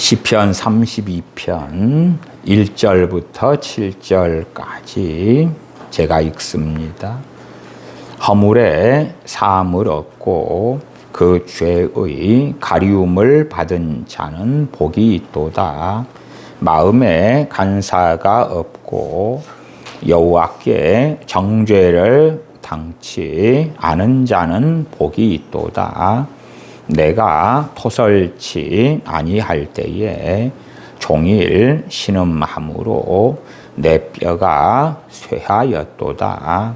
시편 32편 1절부터 7절까지 제가 읽습니다. 허물에 사함을 얻고 그 죄의 가리움을 받은 자는 복이 있도다. 마음에 간사가 없고 여호와께 정죄를 당치 않은 자는 복이 있도다. 내가 토설치 아니할 때에 종일 신음함으로 내 뼈가 쇠하였도다.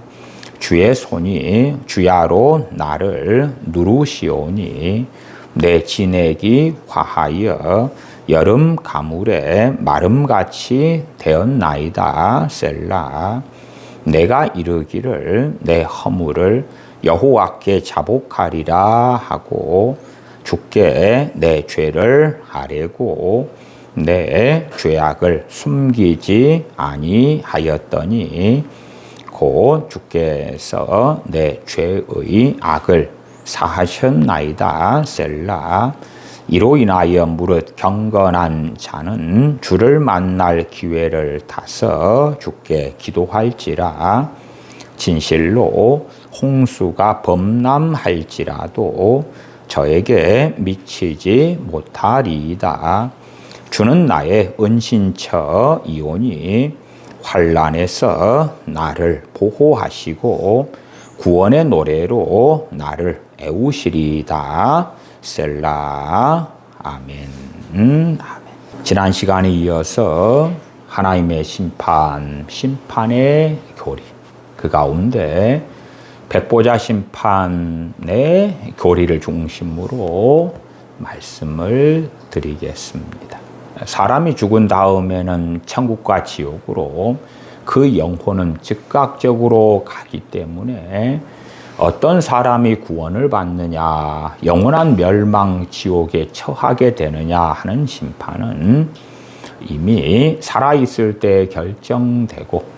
주의 손이 주야로 나를 누르시오니 내 진액이 화하여 여름 가물에 마름같이 되었나이다. 셀라. 내가 이르기를 내 허물을 여호와께 자복하리라 하고 주께 내 죄를 아뢰고 내 죄악을 숨기지 아니하였더니 곧 주께서 내 죄의 악을 사하셨나이다. 셀라. 이로 인하여 무릇 경건한 자는 주를 만날 기회를 타서 주께 기도할지라. 진실로 홍수가 범람할지라도 저에게 미치지 못하리이다. 주는 나의 은신처이오니 환난에서 나를 보호하시고 구원의 노래로 나를 애우시리이다. 셀라. 아멘. 아멘. 지난 시간에 이어서 하나님의 심판의 교리, 그 가운데 백보자 심판의 교리를 중심으로 말씀을 드리겠습니다. 사람이 죽은 다음에는 천국과 지옥으로 그 영혼은 즉각적으로 가기 때문에 어떤 사람이 구원을 받느냐, 영원한 멸망 지옥에 처하게 되느냐 하는 심판은 이미 살아있을 때 결정되고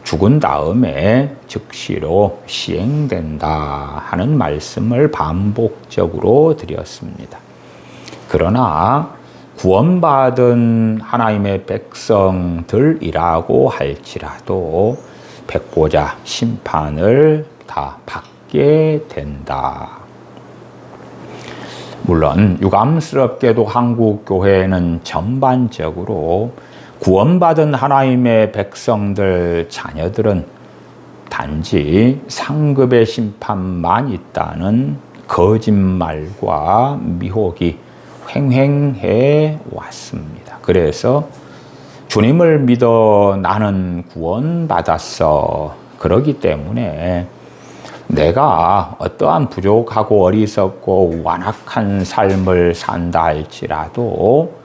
죽은 다음에 즉시로 시행된다 하는 말씀을 반복적으로 드렸습니다. 그러나 구원받은 하나님의 백성들이라고 할지라도 백보자 심판을 다 받게 된다. 물론 유감스럽게도 한국 교회는 전반적으로 구원받은 하나님의 백성들 자녀들은 단지 상급의 심판만 있다는 거짓말과 미혹이 횡행해 왔습니다. 그래서 주님을 믿어 나는 구원받았어. 그러기 때문에 내가 어떠한 부족하고 어리석고 완악한 삶을 산다 할지라도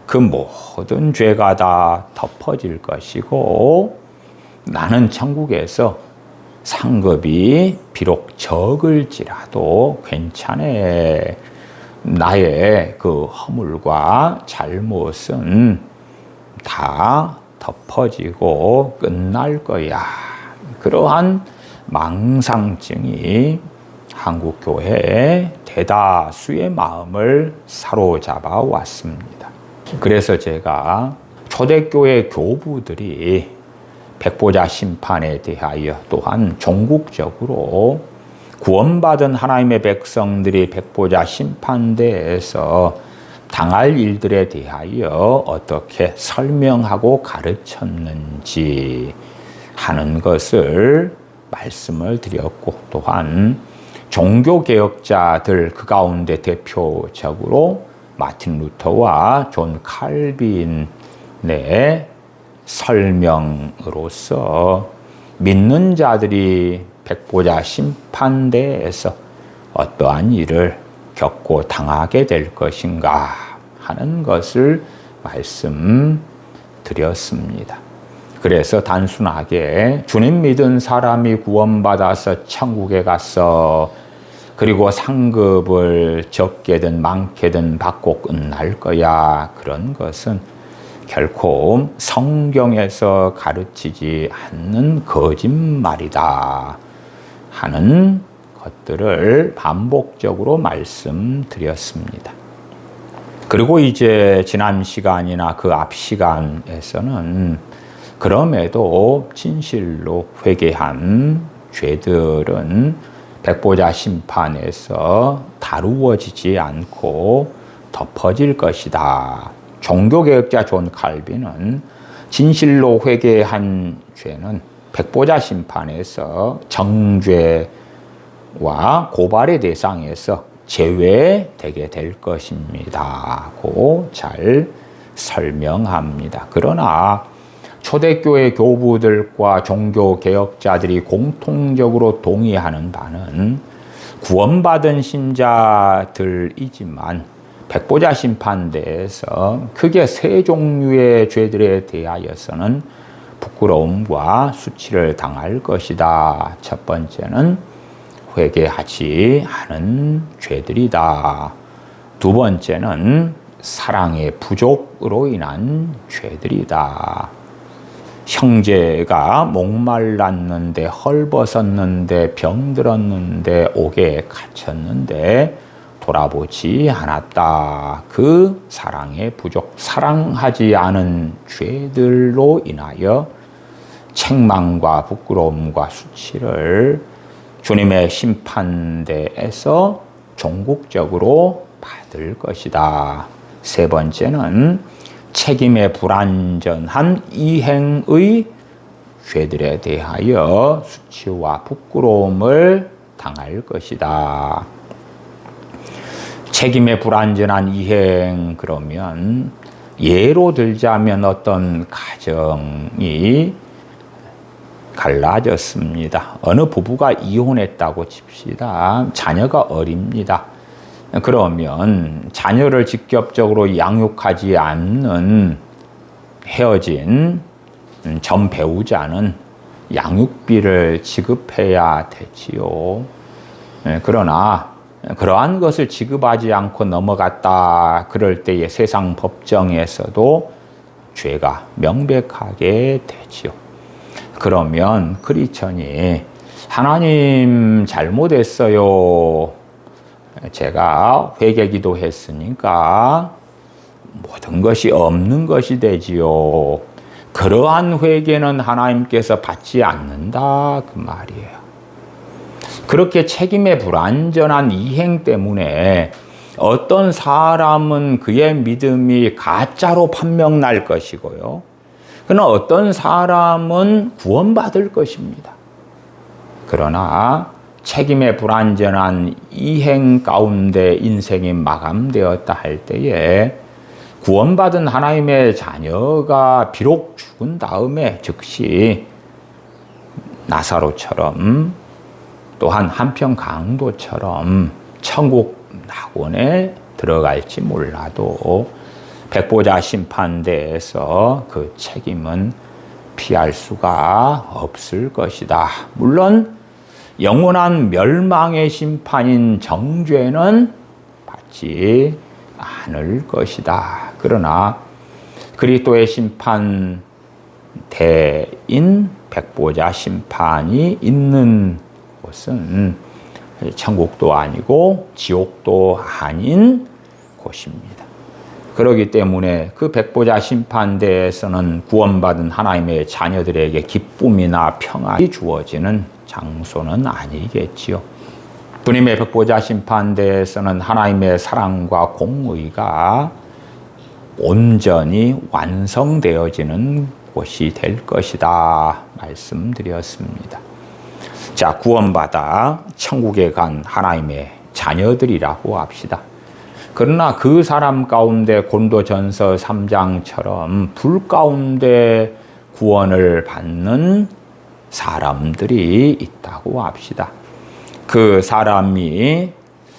그 모든 죄가 다 덮어질 것이고 나는 천국에서 상급이 비록 적을지라도 괜찮아. 나의 그 허물과 잘못은 다 덮어지고 끝날 거야. 그러한 망상증이 한국교회의 대다수의 마음을 사로잡아 왔습니다. 그래서 제가 초대교회 교부들이 백보자 심판에 대하여 또한 종국적으로 구원받은 하나님의 백성들이 백보자 심판대에서 당할 일들에 대하여 어떻게 설명하고 가르쳤는지 하는 것을 말씀을 드렸고, 또한 종교개혁자들 그 가운데 대표적으로 마틴 루터와 존 칼빈의 설명으로서 믿는 자들이 백보자 심판대에서 어떠한 일을 겪고 당하게 될 것인가 하는 것을 말씀드렸습니다. 그래서 단순하게 주님 믿은 사람이 구원받아서 천국에 가서 그리고 상급을 적게든 많게든 받고 끝날 거야, 그런 것은 결코 성경에서 가르치지 않는 거짓말이다 하는 것들을 반복적으로 말씀드렸습니다. 그리고 이제 지난 시간이나 그 앞 시간에서는 그럼에도 진실로 회개한 죄들은 백보자 심판에서 다루어지지 않고 덮어질 것이다. 종교개혁자 존 칼빈은 진실로 회개한 죄는 백보자 심판에서 정죄와 고발의 대상에서 제외되게 될 것입니다. 고 잘 설명합니다. 그러나 초대교회 교부들과 종교개혁자들이 공통적으로 동의하는 바는 구원받은 신자들이지만 백보자 심판대에서 크게 세 종류의 죄들에 대하여서는 부끄러움과 수치를 당할 것이다. 첫 번째는 회개하지 않은 죄들이다. 두 번째는 사랑의 부족으로 인한 죄들이다. 형제가 목말랐는데, 헐벗었는데, 병들었는데, 옥에 갇혔는데 돌아보지 않았다. 그 사랑의 부족, 사랑하지 않은 죄들로 인하여 책망과 부끄러움과 수치를 주님의 심판대에서 종국적으로 받을 것이다. 세 번째는 책임의 불완전한 이행의 죄들에 대하여 수치와 부끄러움을 당할 것이다. 책임의 불완전한 이행, 그러면 예로 들자면 어떤 가정이 갈라졌습니다. 어느 부부가 이혼했다고 칩시다. 자녀가 어립니다. 그러면 자녀를 직접적으로 양육하지 않는 헤어진 전 배우자는 양육비를 지급해야 되지요. 그러나 그러한 것을 지급하지 않고 넘어갔다. 그럴 때에 세상 법정에서도 죄가 명백하게 되지요. 그러면 크리스천이 하나님 잘못했어요. 제가 회개기도 했으니까 모든 것이 없는 것이 되지요. 그러한 회개는 하나님께서 받지 않는다. 그 말이에요. 그렇게 책임의 불완전한 이행 때문에 어떤 사람은 그의 믿음이 가짜로 판명날 것이고요. 그러나 어떤 사람은 구원받을 것입니다. 그러나 책임의 불완전한 이행 가운데 인생이 마감되었다 할 때에 구원받은 하나님의 자녀가 비록 죽은 다음에 즉시 나사로처럼 또한 한편 강도처럼 천국 낙원에 들어갈지 몰라도 백보자 심판대에서 그 책임은 피할 수가 없을 것이다. 물론 영원한 멸망의 심판인 정죄는 받지 않을 것이다. 그러나 그리스도의 심판대인 백보자 심판이 있는 곳은 천국도 아니고 지옥도 아닌 곳입니다. 그렇기 때문에 그 백보자 심판대에서는 구원받은 하나님의 자녀들에게 기쁨이나 평안이 주어지는 장소는 아니겠지요. 주님의 백보자 심판대에서는 하나님의 사랑과 공의가 온전히 완성되어지는 곳이 될 것이다 말씀드렸습니다. 자, 구원받아 천국에 간 하나님의 자녀들이라고 합시다. 그러나 그 사람 가운데 고린도전서 3장처럼 불 가운데 구원을 받는 사람들이 있다고 합시다. 그 사람이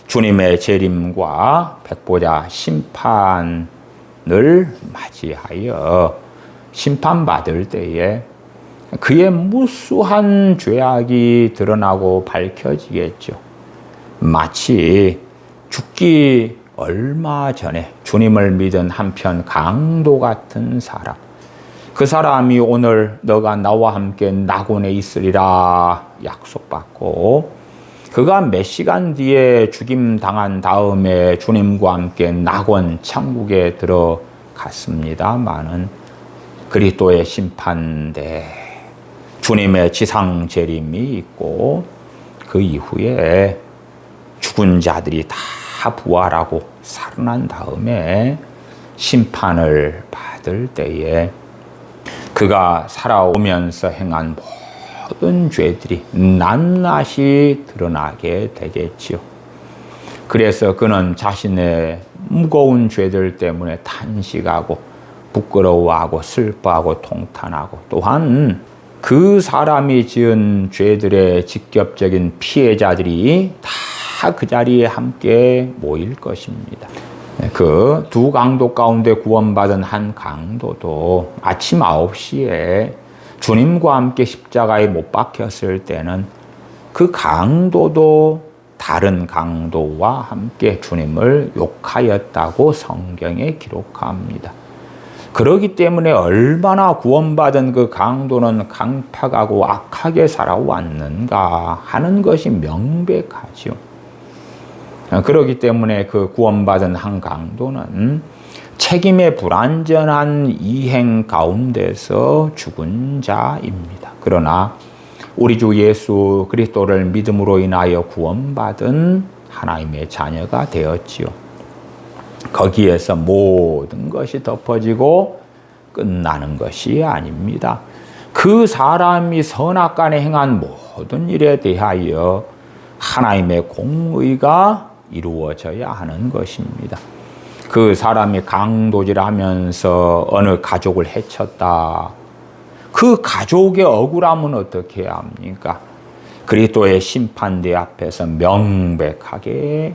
주님의 재림과 백보자 심판을 맞이하여 심판받을 때에 그의 무수한 죄악이 드러나고 밝혀지겠죠. 마치 죽기 얼마 전에 주님을 믿은 한편 강도 같은 사람, 그 사람이 오늘 너가 나와 함께 낙원에 있으리라 약속받고 그가 몇 시간 뒤에 죽임 당한 다음에 주님과 함께 낙원 천국에 들어갔습니다마는 그리스도의 심판대 주님의 지상 재림이 있고 그 이후에 죽은 자들이 다 부활하고 살아난 다음에 심판을 받을 때에 그가 살아오면서 행한 모든 죄들이 낱낱이 드러나게 되겠지요. 그래서 그는 자신의 무거운 죄들 때문에 탄식하고 부끄러워하고 슬퍼하고 통탄하고 또한 그 사람이 지은 죄들의 직접적인 피해자들이 다 그 자리에 함께 모일 것입니다. 그 두 강도 가운데 구원받은 한 강도도 아침 9시에 주님과 함께 십자가에 못 박혔을 때는 그 강도도 다른 강도와 함께 주님을 욕하였다고 성경에 기록합니다. 그렇기 때문에 얼마나 구원받은 그 강도는 강팍하고 악하게 살아왔는가 하는 것이 명백하죠. 그렇기 때문에 그 구원받은 한 강도는 책임의 불완전한 이행 가운데서 죽은 자입니다. 그러나 우리 주 예수 그리스도를 믿음으로 인하여 구원받은 하나님의 자녀가 되었지요. 거기에서 모든 것이 덮어지고 끝나는 것이 아닙니다. 그 사람이 선악간에 행한 모든 일에 대하여 하나님의 공의가 이루어져야 하는 것입니다. 그 사람이 강도질하면서 어느 가족을 해쳤다. 그 가족의 억울함은 어떻게 해야 합니까? 그리스도의 심판대 앞에서 명백하게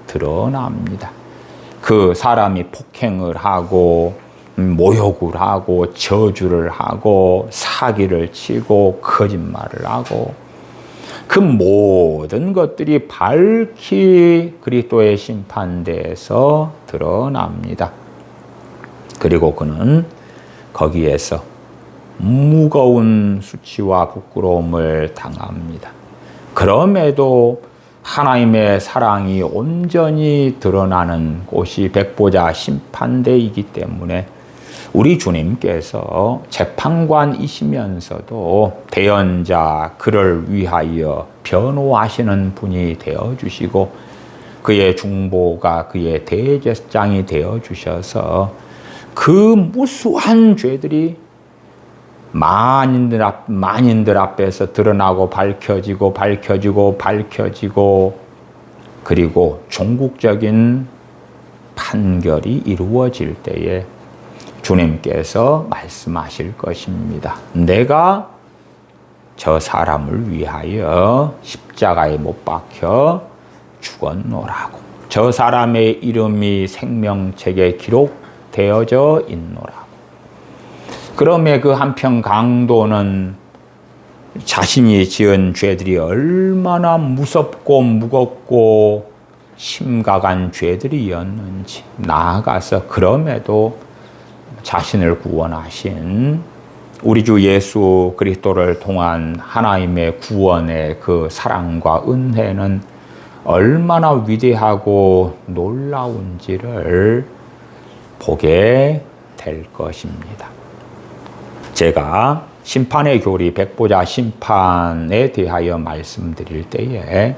드러납니다. 그 사람이 폭행을 하고 모욕을 하고 저주를 하고 사기를 치고 거짓말을 하고 그 모든 것들이 밝히 그리스도의 심판대에서 드러납니다. 그리고 그는 거기에서 무거운 수치와 부끄러움을 당합니다. 그럼에도 하나님의 사랑이 온전히 드러나는 곳이 백보자 심판대이기 때문에 우리 주님께서 재판관이시면서도 대언자 그를 위하여 변호하시는 분이 되어주시고 그의 중보가 그의 대제사장이 되어주셔서 그 무수한 죄들이 만인들 앞에서 드러나고 밝혀지고 그리고 종국적인 판결이 이루어질 때에 주님께서 말씀하실 것입니다. 내가 저 사람을 위하여 십자가에 못 박혀 죽었노라고. 저 사람의 이름이 생명책에 기록되어져 있노라고. 그러면 그 한편 강도는 자신이 지은 죄들이 얼마나 무섭고 무겁고 심각한 죄들이었는지 나아가서 그럼에도 자신을 구원하신 우리 주 예수 그리스도를 통한 하나님의 구원의 그 사랑과 은혜는 얼마나 위대하고 놀라운지를 보게 될 것입니다. 제가 심판의 교리, 백보자 심판에 대하여 말씀드릴 때에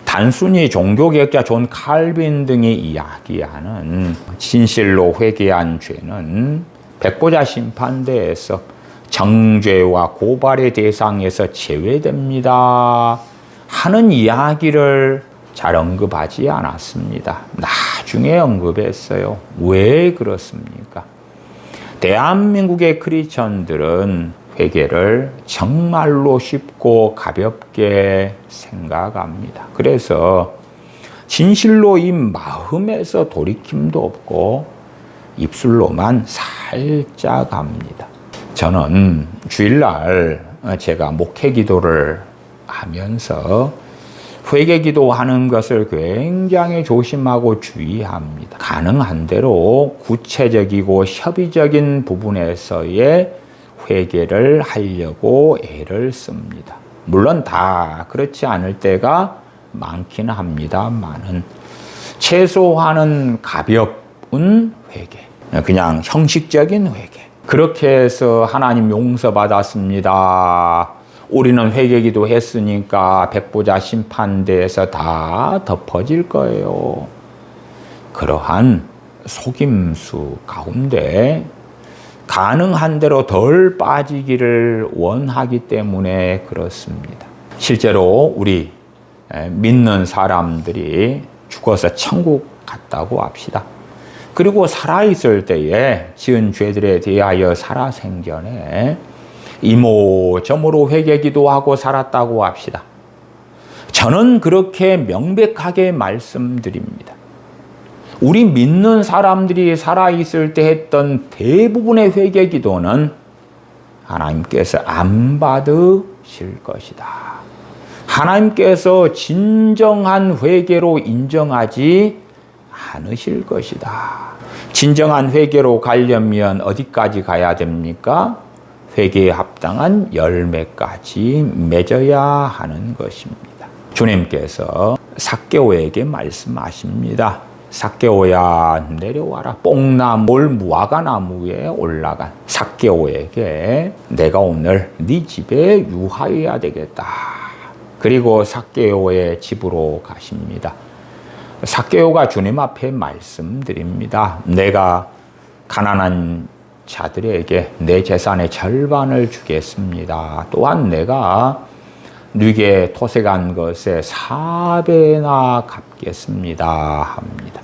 단순히 종교개혁자 존 칼빈 등이 이야기하는 진실로 회개한 죄는 백보자 심판대에서 정죄와 고발의 대상에서 제외됩니다 하는 이야기를 잘 언급하지 않았습니다. 나중에 언급했어요. 왜 그렇습니까? 대한민국의 크리스천들은 회개를 정말로 쉽고 가볍게 생각합니다. 그래서 진실로 이 마음에서 돌이킴도 없고 입술로만 살짝 합니다. 저는 주일날 제가 목회 기도를 하면서 회개 기도하는 것을 굉장히 조심하고 주의합니다. 가능한 대로 구체적이고 협의적인 부분에서의 회개를 하려고 애를 씁니다. 물론 다 그렇지 않을 때가 많긴 합니다만은 최소한은 가벼운 회개, 그냥 형식적인 회개. 그렇게 해서 하나님 용서받았습니다. 우리는 회개기도 했으니까 백보자 심판대에서 다 덮어질 거예요. 그러한 속임수 가운데 가능한 대로 덜 빠지기를 원하기 때문에 그렇습니다. 실제로 우리 믿는 사람들이 죽어서 천국 갔다고 합시다. 그리고 살아있을 때에 지은 죄들에 대하여 살아생전에 이모저모로 회개기도 하고 살았다고 합시다. 저는 그렇게 명백하게 말씀드립니다. 우리 믿는 사람들이 살아있을 때 했던 대부분의 회개기도는 하나님께서 안 받으실 것이다. 하나님께서 진정한 회개로 인정하지 않으실 것이다. 진정한 회개로 가려면 어디까지 가야 됩니까? 회개에 합당한 열매까지 맺어야 하는 것입니다. 주님께서 삭개오에게 말씀하십니다. 삭개오야 내려와라. 뽕나물 무화과나무 위에 올라간 삭개오에게 내가 오늘 네 집에 유하여야 되겠다. 그리고 삭개오의 집으로 가십니다. 삭개오가 주님 앞에 말씀드립니다. 내가 가난한 자들에게 내 재산의 절반을 주겠습니다. 또한 내가 네게 토색한 것의 4배나 갚겠습니다 합니다.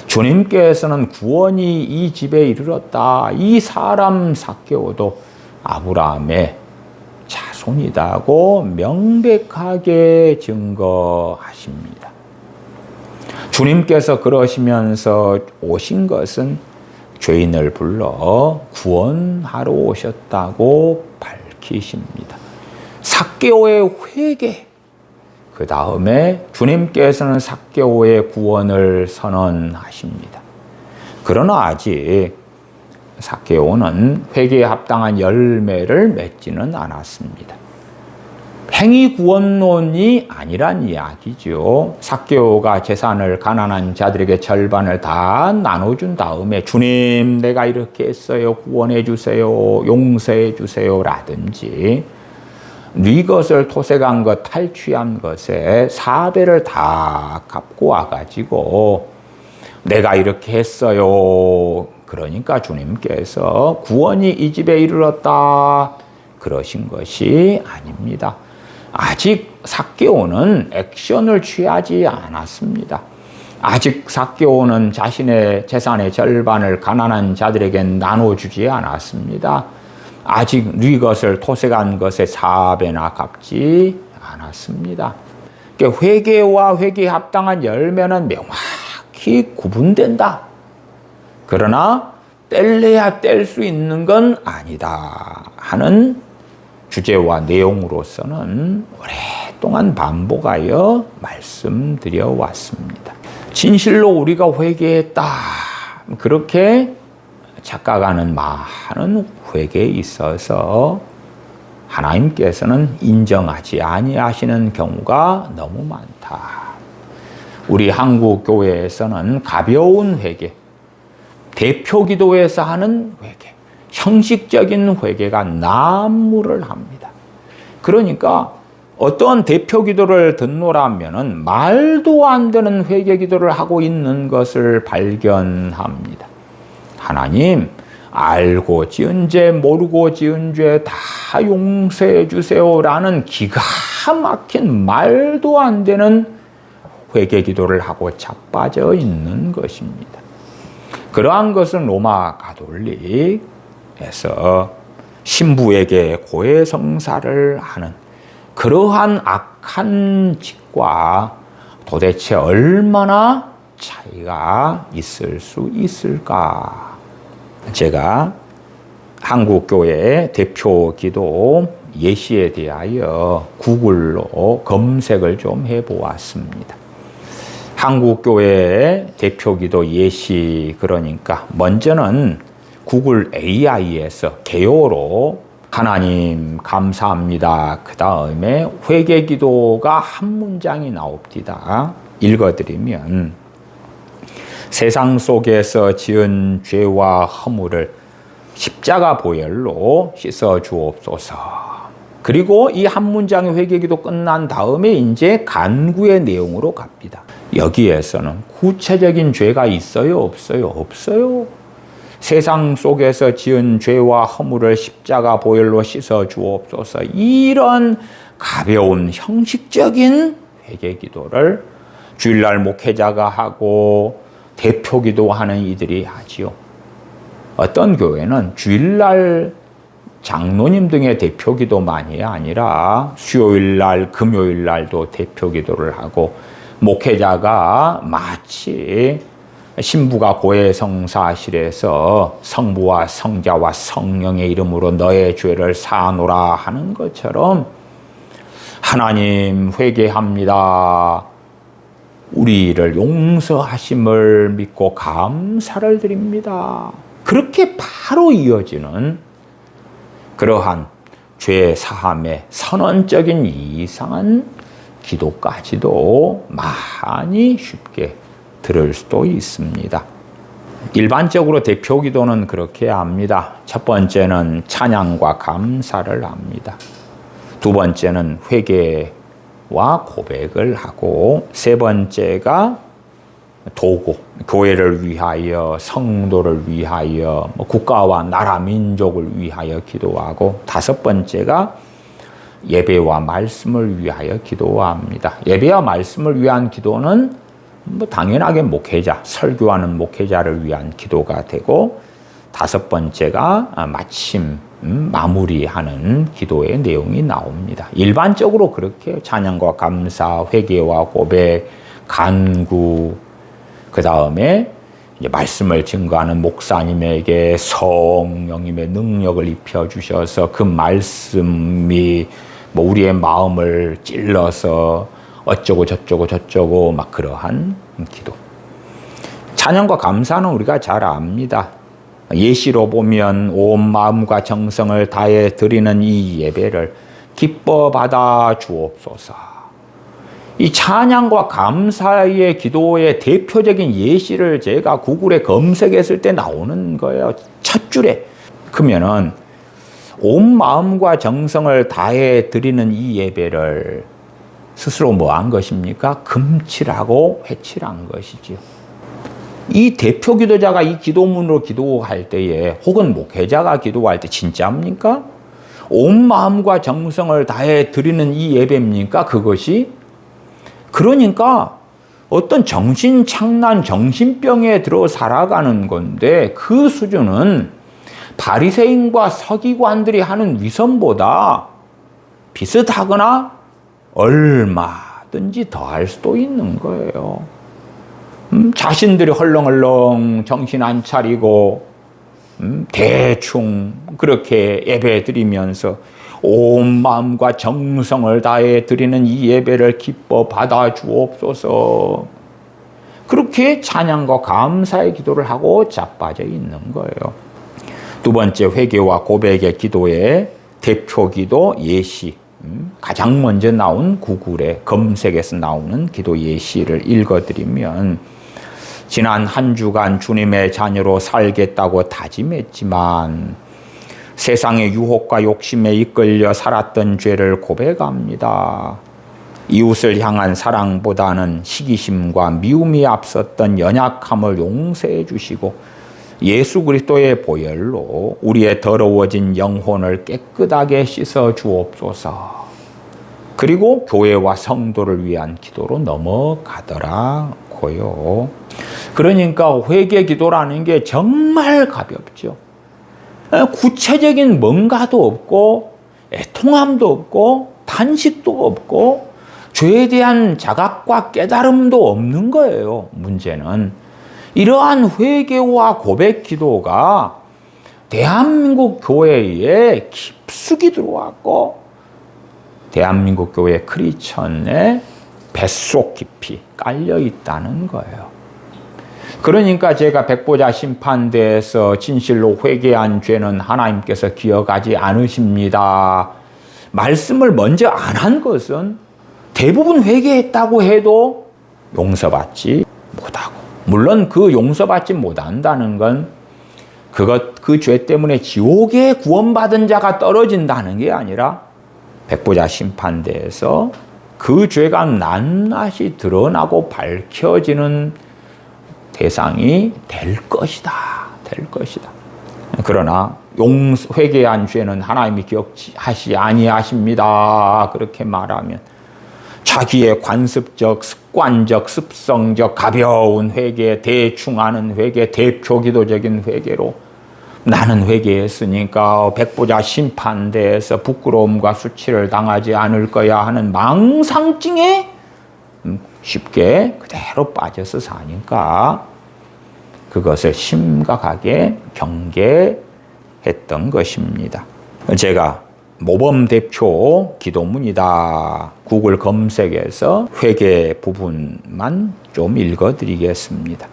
주님께서는 구원이 이 집에 이르렀다. 이 사람 삭개오도 아브라함의 자손이다고 명백하게 증거하십니다. 주님께서 그러시면서 오신 것은 죄인을 불러 구원하러 오셨다고 밝히십니다. 삭개오의 회개, 그 다음에 주님께서는 삭개오의 구원을 선언하십니다. 그러나 아직 삭개오는 회개에 합당한 열매를 맺지는 않았습니다. 행위 구원론이 아니란 이야기죠. 삭개오가 재산을 가난한 자들에게 절반을 다 나눠준 다음에 주님 내가 이렇게 했어요. 구원해 주세요. 용서해 주세요. 라든지 네 것을 토색한 것 탈취한 것에 4배를 다 갚고 와가지고 내가 이렇게 했어요. 그러니까 주님께서 구원이 이 집에 이르렀다. 그러신 것이 아닙니다. 아직 삭개오는 액션을 취하지 않았습니다. 아직 삭개오는 자신의 재산의 절반을 가난한 자들에게 나눠주지 않았습니다. 아직 네 것을 토색한 것의 4배나 갚지 않았습니다. 그러니까 회개와 회개에 합당한 열매는 명확히 구분된다. 그러나 뗄래야 뗄 수 있는 건 아니다 하는 주제와 내용으로서는 오랫동안 반복하여 말씀드려 왔습니다. 진실로 우리가 회개했다. 그렇게 착각하는 많은 회개에 있어서 하나님께서는 인정하지 아니하시는 경우가 너무 많다. 우리 한국 교회에서는 가벼운 회개, 대표 기도에서 하는 회개, 형식적인 회개가 난무를 합니다. 그러니까 어떤 대표 기도를 듣노라면은 말도 안 되는 회개 기도를 하고 있는 것을 발견합니다. 하나님, 알고 지은 죄, 모르고 지은 죄 다 용서해 주세요라는 기가 막힌 말도 안 되는 회개 기도를 하고 자빠져 있는 것입니다. 그러한 것은 로마 가톨릭에서 신부에게 고해성사를 하는 그러한 악한 짓과 도대체 얼마나 차이가 있을 수 있을까? 제가 한국교회의 대표 기도 예시에 대하여 구글로 검색을 좀 해보았습니다. 한국교회의 대표 기도 예시, 그러니까 먼저는 구글 AI에서 개요로 하나님 감사합니다. 그 다음에 회개기도가 한 문장이 나옵니다. 읽어드리면 세상 속에서 지은 죄와 허물을 십자가 보혈로 씻어 주옵소서. 그리고 이 한 문장의 회개기도 끝난 다음에 이제 간구의 내용으로 갑니다. 여기에서는 구체적인 죄가 있어요? 없어요? 없어요. 세상 속에서 지은 죄와 허물을 십자가 보혈로 씻어 주옵소서. 이런 가벼운 형식적인 회개기도를 주일날 목회자가 하고 대표기도하는 이들이 하지요. 어떤 교회는 주일날 장로님 등의 대표기도만이 아니라 수요일날, 금요일날도 대표기도를 하고 목회자가 마치 신부가 고해성사실에서 성부와 성자와 성령의 이름으로 너의 죄를 사하노라 하는 것처럼 하나님 회개합니다. 우리를 용서하심을 믿고 감사를 드립니다. 그렇게 바로 이어지는 그러한 죄 사함의 선언적인 이상한 기도까지도 많이 쉽게 들을 수도 있습니다. 일반적으로 대표 기도는 그렇게 합니다. 첫 번째는 찬양과 감사를 합니다. 두 번째는 회개와 고백을 하고 세 번째가 도구, 교회를 위하여, 성도를 위하여, 국가와 나라, 민족을 위하여 기도하고 다섯 번째가 예배와 말씀을 위하여 기도합니다. 예배와 말씀을 위한 기도는 당연하게 목회자, 설교하는 목회자를 위한 기도가 되고 다섯 번째가 마침 마무리하는 기도의 내용이 나옵니다. 일반적으로 그렇게 찬양과 감사, 회개와 고백, 간구, 그 다음에 말씀을 증거하는 목사님에게 성령님의 능력을 입혀주셔서 그 말씀이 우리의 마음을 찔러서 어쩌고 저쩌고 막 그러한 기도. 찬양과 감사는 우리가 잘 압니다. 예시로 보면 온 마음과 정성을 다해 드리는 이 예배를 기뻐 받아 주옵소서. 이 찬양과 감사의 기도의 대표적인 예시를 제가 구글에 검색했을 때 나오는 거예요. 첫 줄에. 그러면은 온 마음과 정성을 다해 드리는 이 예배를 스스로 뭐 한 것입니까? 금칠하고 회칠한 것이지요. 이 대표 기도자가 이 기도문으로 기도할 때에 혹은 목회자가 기도할 때 진짜입니까? 온 마음과 정성을 다해 드리는 이 예배입니까? 그것이? 그러니까 어떤 정신착란, 정신병에 들어 살아가는 건데 그 수준은 바리새인과 서기관들이 하는 위선보다 비슷하거나 얼마든지 더할 수도 있는 거예요. 자신들이 헐렁헐렁 정신 안 차리고 대충 그렇게 예배 드리면서 온 마음과 정성을 다해 드리는 이 예배를 기뻐 받아 주옵소서. 그렇게 찬양과 감사의 기도를 하고 자빠져 있는 거예요. 두 번째, 회개와 고백의 기도의 대표 기도 예시. 가장 먼저 나온 구글의 검색에서 나오는 기도 예시를 읽어드리면 지난 한 주간 주님의 자녀로 살겠다고 다짐했지만 세상의 유혹과 욕심에 이끌려 살았던 죄를 고백합니다. 이웃을 향한 사랑보다는 시기심과 미움이 앞섰던 연약함을 용서해 주시고 예수 그리스도의 보혈로 우리의 더러워진 영혼을 깨끗하게 씻어 주옵소서. 그리고 교회와 성도를 위한 기도로 넘어가더라고요. 그러니까 회개 기도라는 게 정말 가볍죠. 구체적인 뭔가도 없고 애통함도 없고 탄식도 없고 죄에 대한 자각과 깨달음도 없는 거예요. 문제는 이러한 회개와 고백 기도가 대한민국 교회에 깊숙이 들어왔고 대한민국 교회 크리스천의 뱃속 깊이 깔려 있다는 거예요. 그러니까 제가 백보자 심판대에서 진실로 회개한 죄는 하나님께서 기억하지 않으십니다. 말씀을 먼저 안 한 것은 대부분 회개했다고 해도 용서받지 못하고, 물론 그 용서받지 못한다는 건 그 죄 때문에 지옥에 구원받은 자가 떨어진다는 게 아니라 백보자 심판대에서 그 죄가 낱낱이 드러나고 밝혀지는 대상이 될 것이다. 될 것이다. 그러나 회개한 죄는 하나님이 기억하시 아니하십니다. 그렇게 말하면 자기의 관습적, 습관적, 습성적 가벼운 회개, 대충 하는 회개, 대표기도적인 회개로 나는 회개했으니까 백보자 심판대에서 부끄러움과 수치를 당하지 않을 거야 하는 망상증에 쉽게 그대로 빠져서 사니까 그것을 심각하게 경계했던 것입니다. 제가 모범대표 기도문이다 구글 검색해서 회개 부분만 좀 읽어드리겠습니다.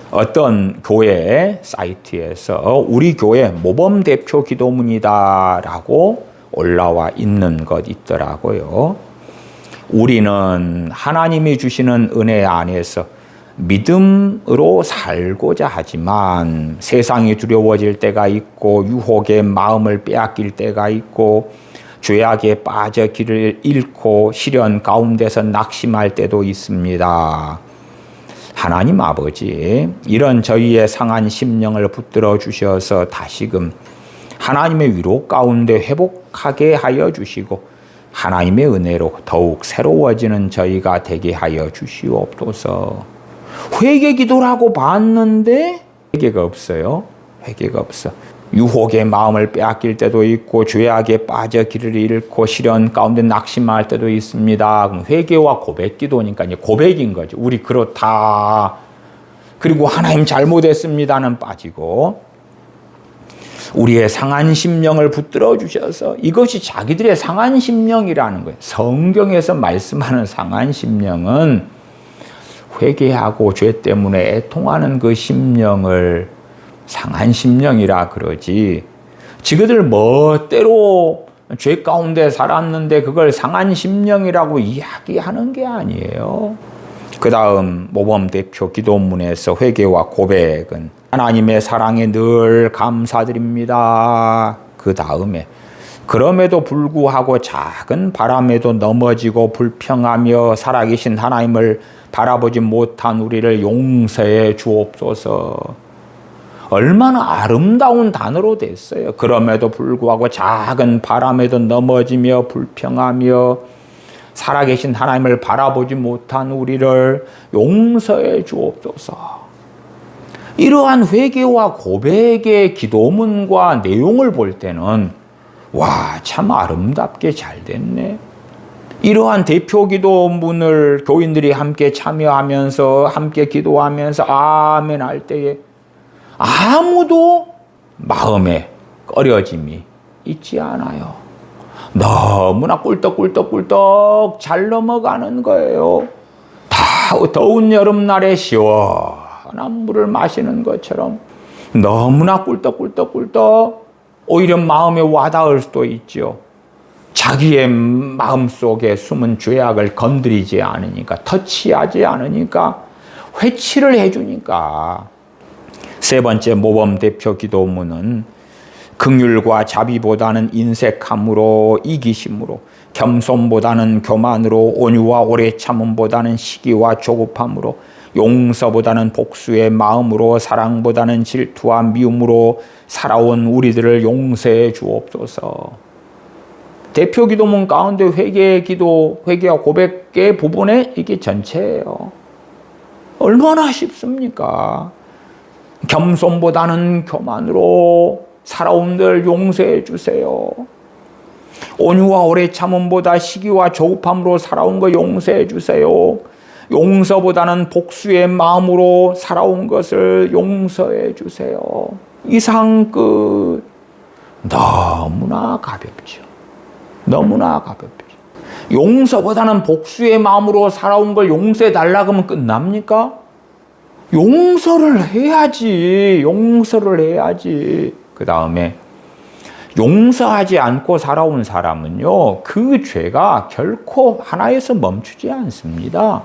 어떤 교회 사이트에서 우리 교회 모범대표 기도문이다 라고 올라와 있는 것 있더라고요. 우리는 하나님이 주시는 은혜 안에서 믿음으로 살고자 하지만 세상이 두려워질 때가 있고 유혹의 마음을 빼앗길 때가 있고 죄악에 빠져 길을 잃고 시련 가운데서 낙심할 때도 있습니다. 하나님 아버지, 이런 저희의 상한 심령을 붙들어 주셔서 다시금 하나님의 위로 가운데 회복하게 하여 주시고 하나님의 은혜로 더욱 새로워지는 저희가 되게 하여 주시옵소서. 회개 기도라고 봤는데 회개가 없어요. 회개가 없어. 유혹의 마음을 빼앗길 때도 있고 죄악에 빠져 길을 잃고 시련 가운데 낙심할 때도 있습니다. 그럼 회개와 고백 기도니까 이제 고백인 거죠. 우리 그렇다. 그리고 하나님 잘못했습니다는 빠지고 우리의 상한 심령을 붙들어 주셔서 이것이 자기들의 상한 심령이라는 거예요. 성경에서 말씀하는 상한 심령은 회개하고 죄 때문에 애통하는 그 심령을 상한 심령이라 그러지, 지그들 멋대로 죄 가운데 살았는데 그걸 상한 심령이라고 이야기하는 게 아니에요. 그 다음 모범대표 기도문에서 회개와 고백은 하나님의 사랑에 늘 감사드립니다. 그 다음에 그럼에도 불구하고 작은 바람에도 넘어지고 불평하며 살아계신 하나님을 바라보지 못한 우리를 용서해 주옵소서. 얼마나 아름다운 단어로 됐어요. 그럼에도 불구하고 작은 바람에도 넘어지며 불평하며 살아계신 하나님을 바라보지 못한 우리를 용서해 주옵소서. 이러한 회개와 고백의 기도문과 내용을 볼 때는 와, 참 아름답게 잘 됐네. 이러한 대표 기도문을 교인들이 함께 참여하면서 함께 기도하면서 아멘 할 때에 아무도 마음에 꺼려짐이 있지 않아요. 너무나 꿀떡꿀떡꿀떡 잘 넘어가는 거예요. 다 더운 여름날에 시원한 물을 마시는 것처럼 너무나 꿀떡꿀떡꿀떡 오히려 마음에 와닿을 수도 있죠. 자기의 마음속에 숨은 죄악을 건드리지 않으니까, 터치하지 않으니까, 회치를 해주니까. 세 번째 모범 대표 기도문은 긍휼과 자비보다는 인색함으로, 이기심으로, 겸손보다는 교만으로, 온유와 오래 참음보다는 시기와 조급함으로, 용서보다는 복수의 마음으로, 사랑보다는 질투와 미움으로 살아온 우리들을 용서해 주옵소서. 대표 기도문 가운데 회개와 고백의 부분에 이게 전체예요. 얼마나 쉽습니까? 겸손보다는 교만으로 살아온들 용서해 주세요. 온유와 오래 참음보다 시기와 조급함으로 살아온 거 용서해 주세요. 용서보다는 복수의 마음으로 살아온 것을 용서해 주세요. 이상 끝. 너무나 가볍죠. 너무나 가볍죠. 용서보다는 복수의 마음으로 살아온 걸 용서해 달라고 하면 끝납니까? 용서를 해야지. 용서를 해야지. 그 다음에 용서하지 않고 살아온 사람은요, 그 죄가 결코 하나에서 멈추지 않습니다.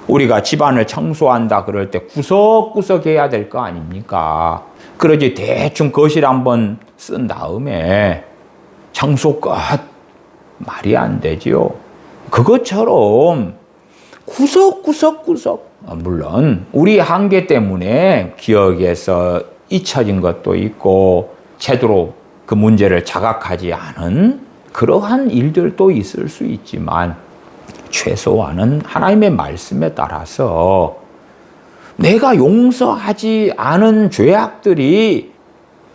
우리가 집안을 청소한다 그럴 때 구석구석 해야 될 거 아닙니까? 그러지 대충 거실 한번 쓴 다음에 청소 끝. 말이 안 되지요. 그것처럼 구석구석, 물론 우리 한계 때문에 기억에서 잊혀진 것도 있고 제대로 그 문제를 자각하지 않은 그러한 일들도 있을 수 있지만 최소한은 하나님의 말씀에 따라서 내가 용서하지 않은 죄악들이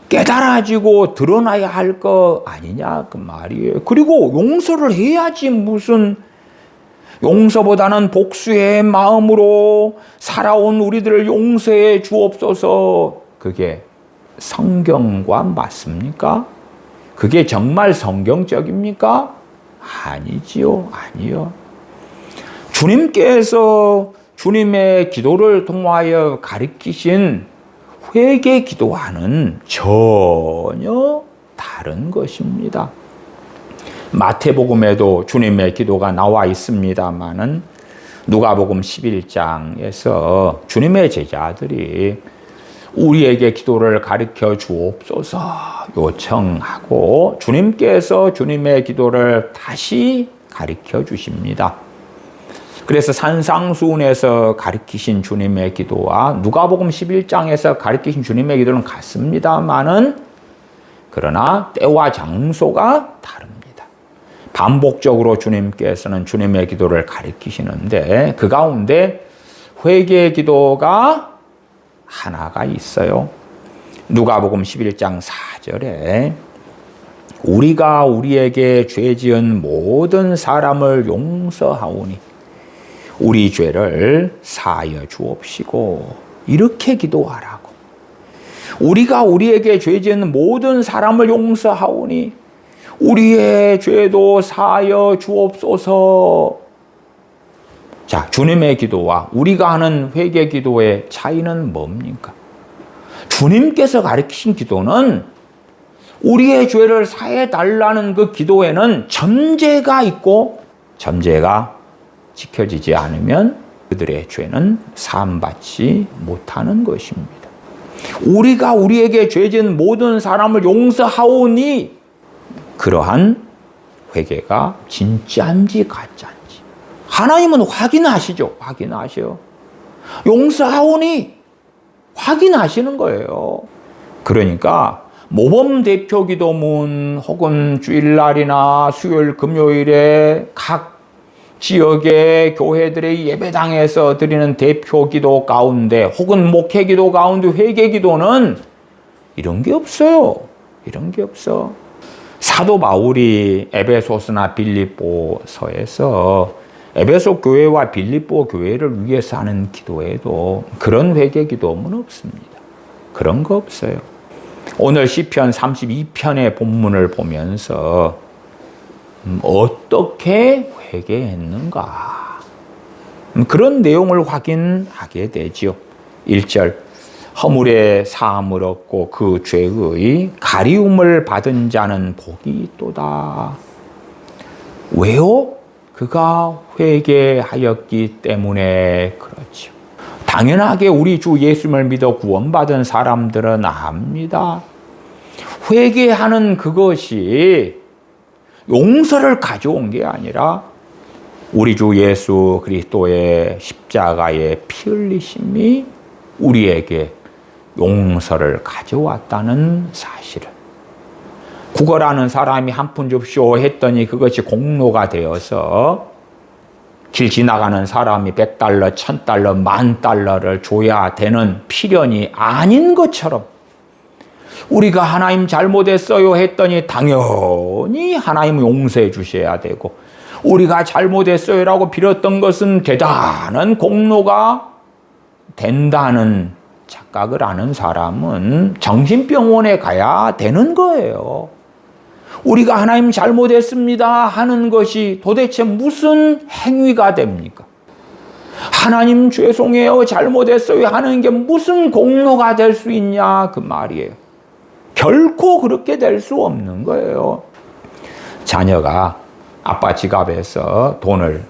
깨달아지고 드러나야 할 거 아니냐 그 말이에요. 그리고 용서를 해야지 무슨 용서보다는 복수의 마음으로 살아온 우리들을 용서해 주옵소서. 그게 성경과 맞습니까? 그게 정말 성경적입니까? 아니지요. 아니요. 주님께서 주님의 기도를 통하여 가르치신 회개 기도와는 전혀 다른 것입니다. 마태복음에도 주님의 기도가 나와 있습니다마는 누가복음 11장에서 주님의 제자들이 우리에게 기도를 가르쳐 주옵소서 요청하고 주님께서 주님의 기도를 다시 가르쳐 주십니다. 그래서 산상수훈에서 가르치신 주님의 기도와 누가복음 11장에서 가르치신 주님의 기도는 같습니다마는 그러나 때와 장소가 다릅니다. 반복적으로 주님께서는 주님의 기도를 가르치시는데 그 가운데 회개 기도가 하나가 있어요. 누가복음 11장 4절에 우리가 우리에게 죄 지은 모든 사람을 용서하오니 우리 죄를 사하여 주옵시고 이렇게 기도하라고. 우리가 우리에게 죄 지은 모든 사람을 용서하오니 우리의 죄도 사하여 주옵소서. 자, 주님의 기도와 우리가 하는 회개 기도의 차이는 뭡니까? 주님께서 가르치신 기도는 우리의 죄를 사해 달라는 그 기도에는 전제가 있고 전제가 지켜지지 않으면 그들의 죄는 사함받지 못하는 것입니다. 우리가 우리에게 죄 지은 모든 사람을 용서하오니 그러한 회개가 진짜인지 가짜인지 하나님은 확인하시죠. 확인하셔. 용서하오니 확인하시는 거예요. 그러니까 모범 대표 기도문 혹은 주일날이나 수요일 금요일에 각 지역의 교회들의 예배당에서 드리는 대표 기도 가운데 혹은 목회 기도 가운데 회개 기도는 이런 게 없어요. 이런 게 없어. 사도 바울이 에베소서나 빌립보서에서 에베소 교회와 빌립보 교회를 위해서 하는 기도에도 그런 회개 기도는 없습니다. 그런 거 없어요. 오늘 시편 32편의 본문을 보면서 어떻게 회개했는가 그런 내용을 확인하게 되지요. 1절 허물의 사함을 얻고 그 죄의 가리움을 받은 자는 복이 있도다. 왜요? 그가 회개하였기 때문에 그렇죠. 당연하게 우리 주 예수님을 믿어 구원받은 사람들은 압니다. 회개하는 그것이 용서를 가져온 게 아니라 우리 주 예수 그리스도의 십자가의 피 흘리심이 우리에게 용서를 가져왔다는 사실을 구걸하는 사람이 한 푼 줍쇼 했더니 그것이 공로가 되어서 길 지나가는 사람이 100달러, 1000달러, 10,000달러를 줘야 되는 필연이 아닌 것처럼 우리가 하나님 잘못했어요 했더니 당연히 하나님 용서해 주셔야 되고 우리가 잘못했어요라고 빌었던 것은 대단한 공로가 된다는 착각을 하는 사람은 정신병원에 가야 되는 거예요. 우리가 하나님 잘못했습니다 하는 것이 도대체 무슨 행위가 됩니까? 하나님 죄송해요, 잘못했어요 하는 게 무슨 공로가 될 수 있냐 그 말이에요. 결코 그렇게 될 수 없는 거예요. 자녀가 아빠 지갑에서 돈을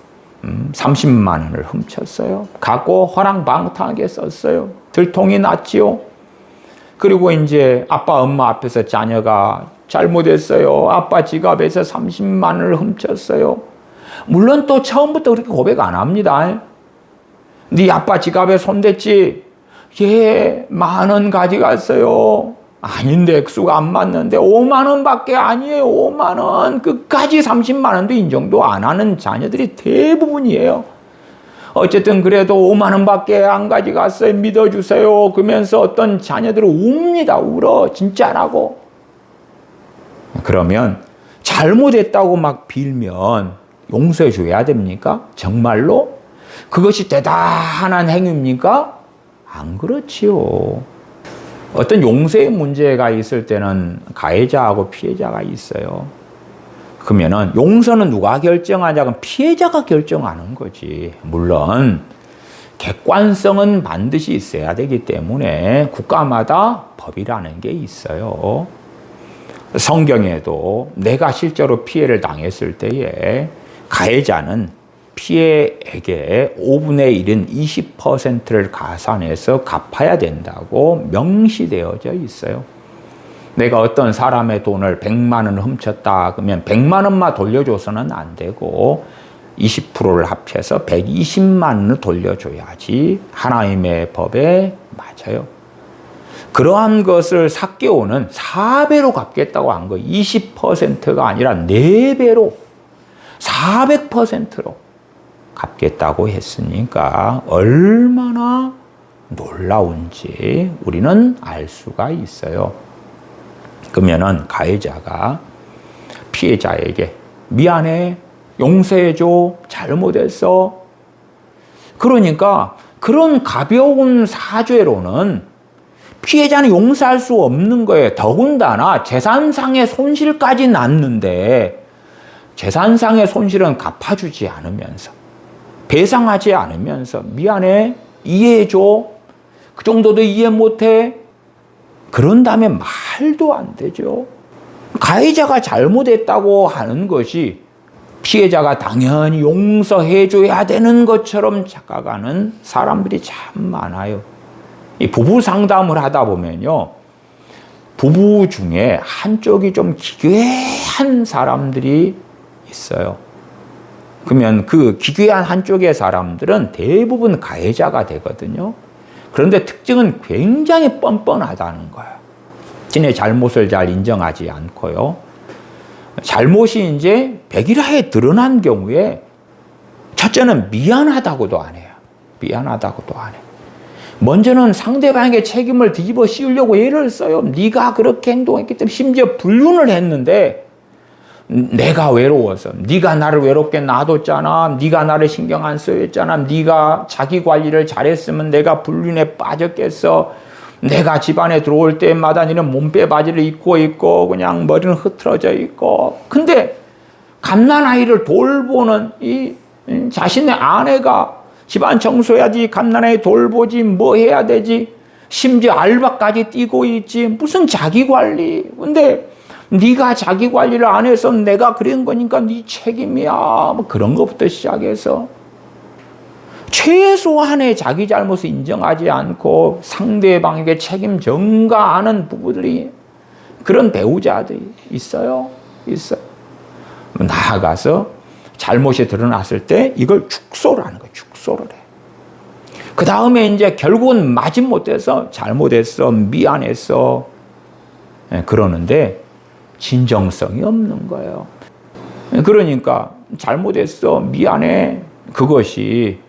30만 원을 훔쳤어요. 갖고 허랑방탕하게 썼어요. 들통이 났지요. 그리고 이제 아빠 엄마 앞에서 자녀가 잘못했어요, 아빠 지갑에서 30만 원을 훔쳤어요. 물론 또 처음부터 그렇게 고백 안 합니다. 네 아빠 지갑에 손댔지? 예, 10,000원 가져갔어요. 아닌데 액수가 안 맞는데 5만 원밖에 아니에요. 5만 원. 끝까지 30만 원도 인정도 안 하는 자녀들이 대부분이에요. 어쨌든 그래도 5만 원밖에 안 가져갔어요. 믿어주세요. 그러면서 어떤 자녀들은 웁니다. 울어. 진짜라고. 그러면 잘못했다고 막 빌면 용서해 줘야 됩니까? 정말로? 그것이 대단한 행위입니까? 안 그렇지요. 어떤 용서의 문제가 있을 때는 가해자하고 피해자가 있어요. 그러면은 용서는 누가 결정하냐? 그럼 피해자가 결정하는 거지. 물론 객관성은 반드시 있어야 되기 때문에 국가마다 법이라는 게 있어요. 성경에도 내가 실제로 피해를 당했을 때에 가해자는 피해액의 5분의 1인 20%를 가산해서 갚아야 된다고 명시되어져 있어요. 내가 어떤 사람의 돈을 100만 원을 훔쳤다 그러면 100만 원만 돌려줘서는 안 되고 20%를 합해서 120만 원을 돌려줘야지 하나님의 법에 맞아요. 그러한 것을 삭개오는 4배로 갚겠다고 한 거 20%가 아니라 4배로 400%로 갚겠다고 했으니까 얼마나 놀라운지 우리는 알 수가 있어요. 그러면은 가해자가 피해자에게 미안해, 용서해줘, 잘못했어. 그러니까 그런 가벼운 사죄로는 피해자는 용서할 수 없는 거예요. 더군다나 재산상의 손실까지 났는데 재산상의 손실은 갚아주지 않으면서 배상하지 않으면서 미안해, 이해해줘, 그 정도도 이해 못해, 그런다면 말도 안 되죠. 가해자가 잘못했다고 하는 것이 피해자가 당연히 용서해줘야 되는 것처럼 착각하는 사람들이 참 많아요. 이 부부 상담을 하다 보면요, 부부 중에 한쪽이 좀 기괴한 사람들이 있어요. 그러면 그 기괴한 한쪽의 사람들은 대부분 가해자가 되거든요. 그런데 특징은 굉장히 뻔뻔하다는 거예요. 자신의 잘못을 잘 인정하지 않고요. 잘못이 이제 백일하에 드러난 경우에 첫째는 미안하다고도 안 해요. 미안하다고도 안 해요. 먼저는 상대방에게 책임을 뒤집어 씌우려고 애를 써요. 네가 그렇게 행동했기 때문에 심지어 불륜을 했는데 내가 외로워서, 네가 나를 외롭게 놔뒀잖아, 네가 나를 신경 안 써줬잖아, 네가 자기 관리를 잘했으면 내가 불륜에 빠졌겠어, 내가 집안에 들어올 때마다 너는 몸빼 바지를 입고 있고 그냥 머리는 흐트러져 있고. 근데 갓난아이를 돌보는 이 자신의 아내가 집안 청소해야지, 갓난아이 돌보지, 뭐 해야 되지, 심지어 알바까지 뛰고 있지, 무슨 자기 관리. 근데 네가 자기 관리를 안 해서 내가 그런 거니까 네 책임이야, 뭐 그런 것부터 시작해서 최소한의 자기 잘못을 인정하지 않고 상대방에게 책임 전가하는 부부들이, 그런 배우자들이 있어요. 나아가서 잘못이 드러났을 때 이걸 축소를 하는 거예요. 축소를 해. 그 다음에 이제 결국은 마지못해서 잘못했어, 미안했어, 그러는데 진정성이 없는 거예요. 그러니까 잘못했어, 미안해, 그것이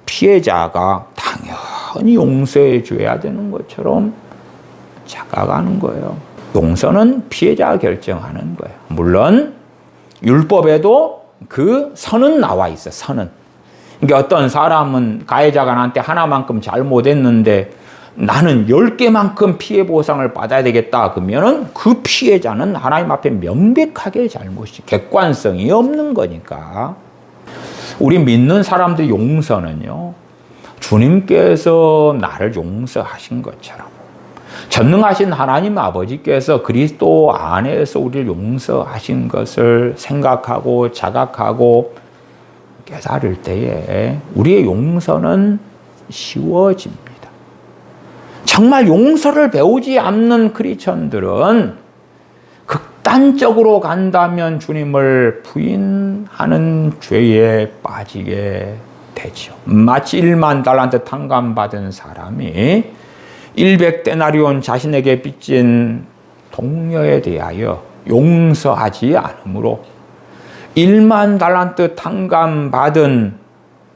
피해자가 당연히 용서해 줘야 되는 것처럼 착각하는 거예요. 용서는 피해자가 결정하는 거예요. 물론 율법에도 그 선은 나와 있어. 선은. 그러니까 어떤 사람은 가해자가 나한테 하나만큼 잘못했는데 나는 10개만큼 피해 보상을 받아야 되겠다 그러면은 그 피해자는 하나님 앞에 명백하게 잘못이, 객관성이 없는 거니까. 우리 믿는 사람들의 용서는요, 주님께서 나를 용서하신 것처럼 전능하신 하나님 아버지께서 그리스도 안에서 우리를 용서하신 것을 생각하고 자각하고 깨달을 때에 우리의 용서는 쉬워집니다. 정말 용서를 배우지 않는 크리스천들은 극단적으로 간다면 주님을 부인하는 죄에 빠지게 되죠. 마치 1만 달란트 탕감받은 사람이 100데나리온 자신에게 빚진 동료에 대하여 용서하지 않으므로 1만 달란트 탕감받은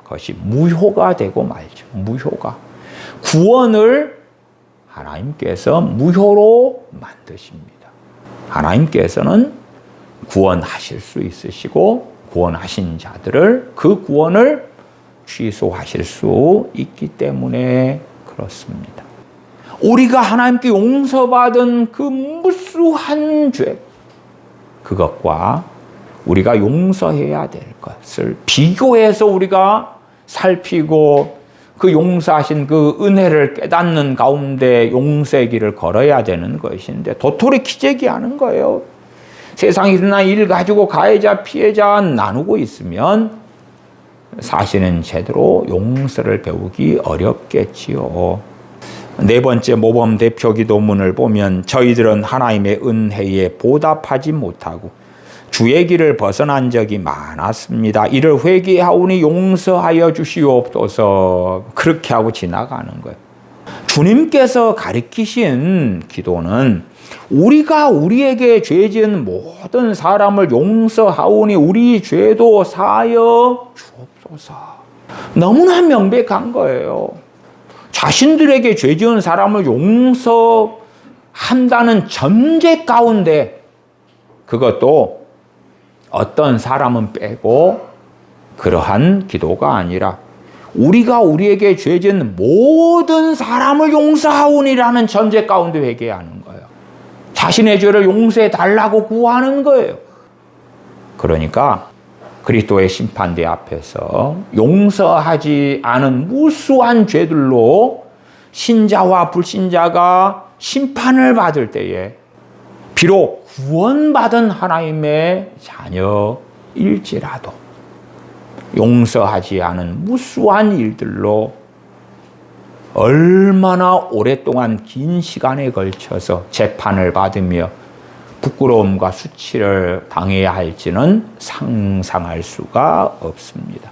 것이 무효가 되고 말죠. 무효가. 구원을 하나님께서 무효로 만드십니다. 하나님께서는 구원하실 수 있으시고 구원하신 자들을 그 구원을 취소하실 수 있기 때문에 그렇습니다. 우리가 하나님께 용서받은 그 무수한 죄, 그것과 우리가 용서해야 될 것을 비교해서 우리가 살피고 그 용서하신 그 은혜를 깨닫는 가운데 용서의 길을 걸어야 되는 것인데 도토리 키재기 하는 거예요. 세상에 일어난 일 가지고 가해자 피해자 나누고 있으면 사실은 제대로 용서를 배우기 어렵겠지요. 네 번째 모범 대표 기도문을 보면 저희들은 하나님의 은혜에 보답하지 못하고 주의 길을 벗어난 적이 많았습니다. 이를 회개하오니 용서하여 주시옵소서. 그렇게 하고 지나가는 거예요. 주님께서 가르치신 기도는 우리가 우리에게 죄 지은 모든 사람을 용서하오니 우리 죄도 사하여 주옵소서. 너무나 명백한 거예요. 자신들에게 죄 지은 사람을 용서한다는 전제 가운데 그것도 어떤 사람은 빼고 그러한 기도가 아니라 우리가 우리에게 죄 지은 모든 사람을 용서하오니라는 전제 가운데 회개하는 거예요. 자신의 죄를 용서해 달라고 구하는 거예요. 그러니까 그리스도의 심판대 앞에서 용서하지 않은 무수한 죄들로 신자와 불신자가 심판을 받을 때에 비록 구원받은 하나님의 자녀일지라도 용서하지 않은 무수한 일들로 얼마나 오랫동안 긴 시간에 걸쳐서 재판을 받으며 부끄러움과 수치를 당해야 할지는 상상할 수가 없습니다.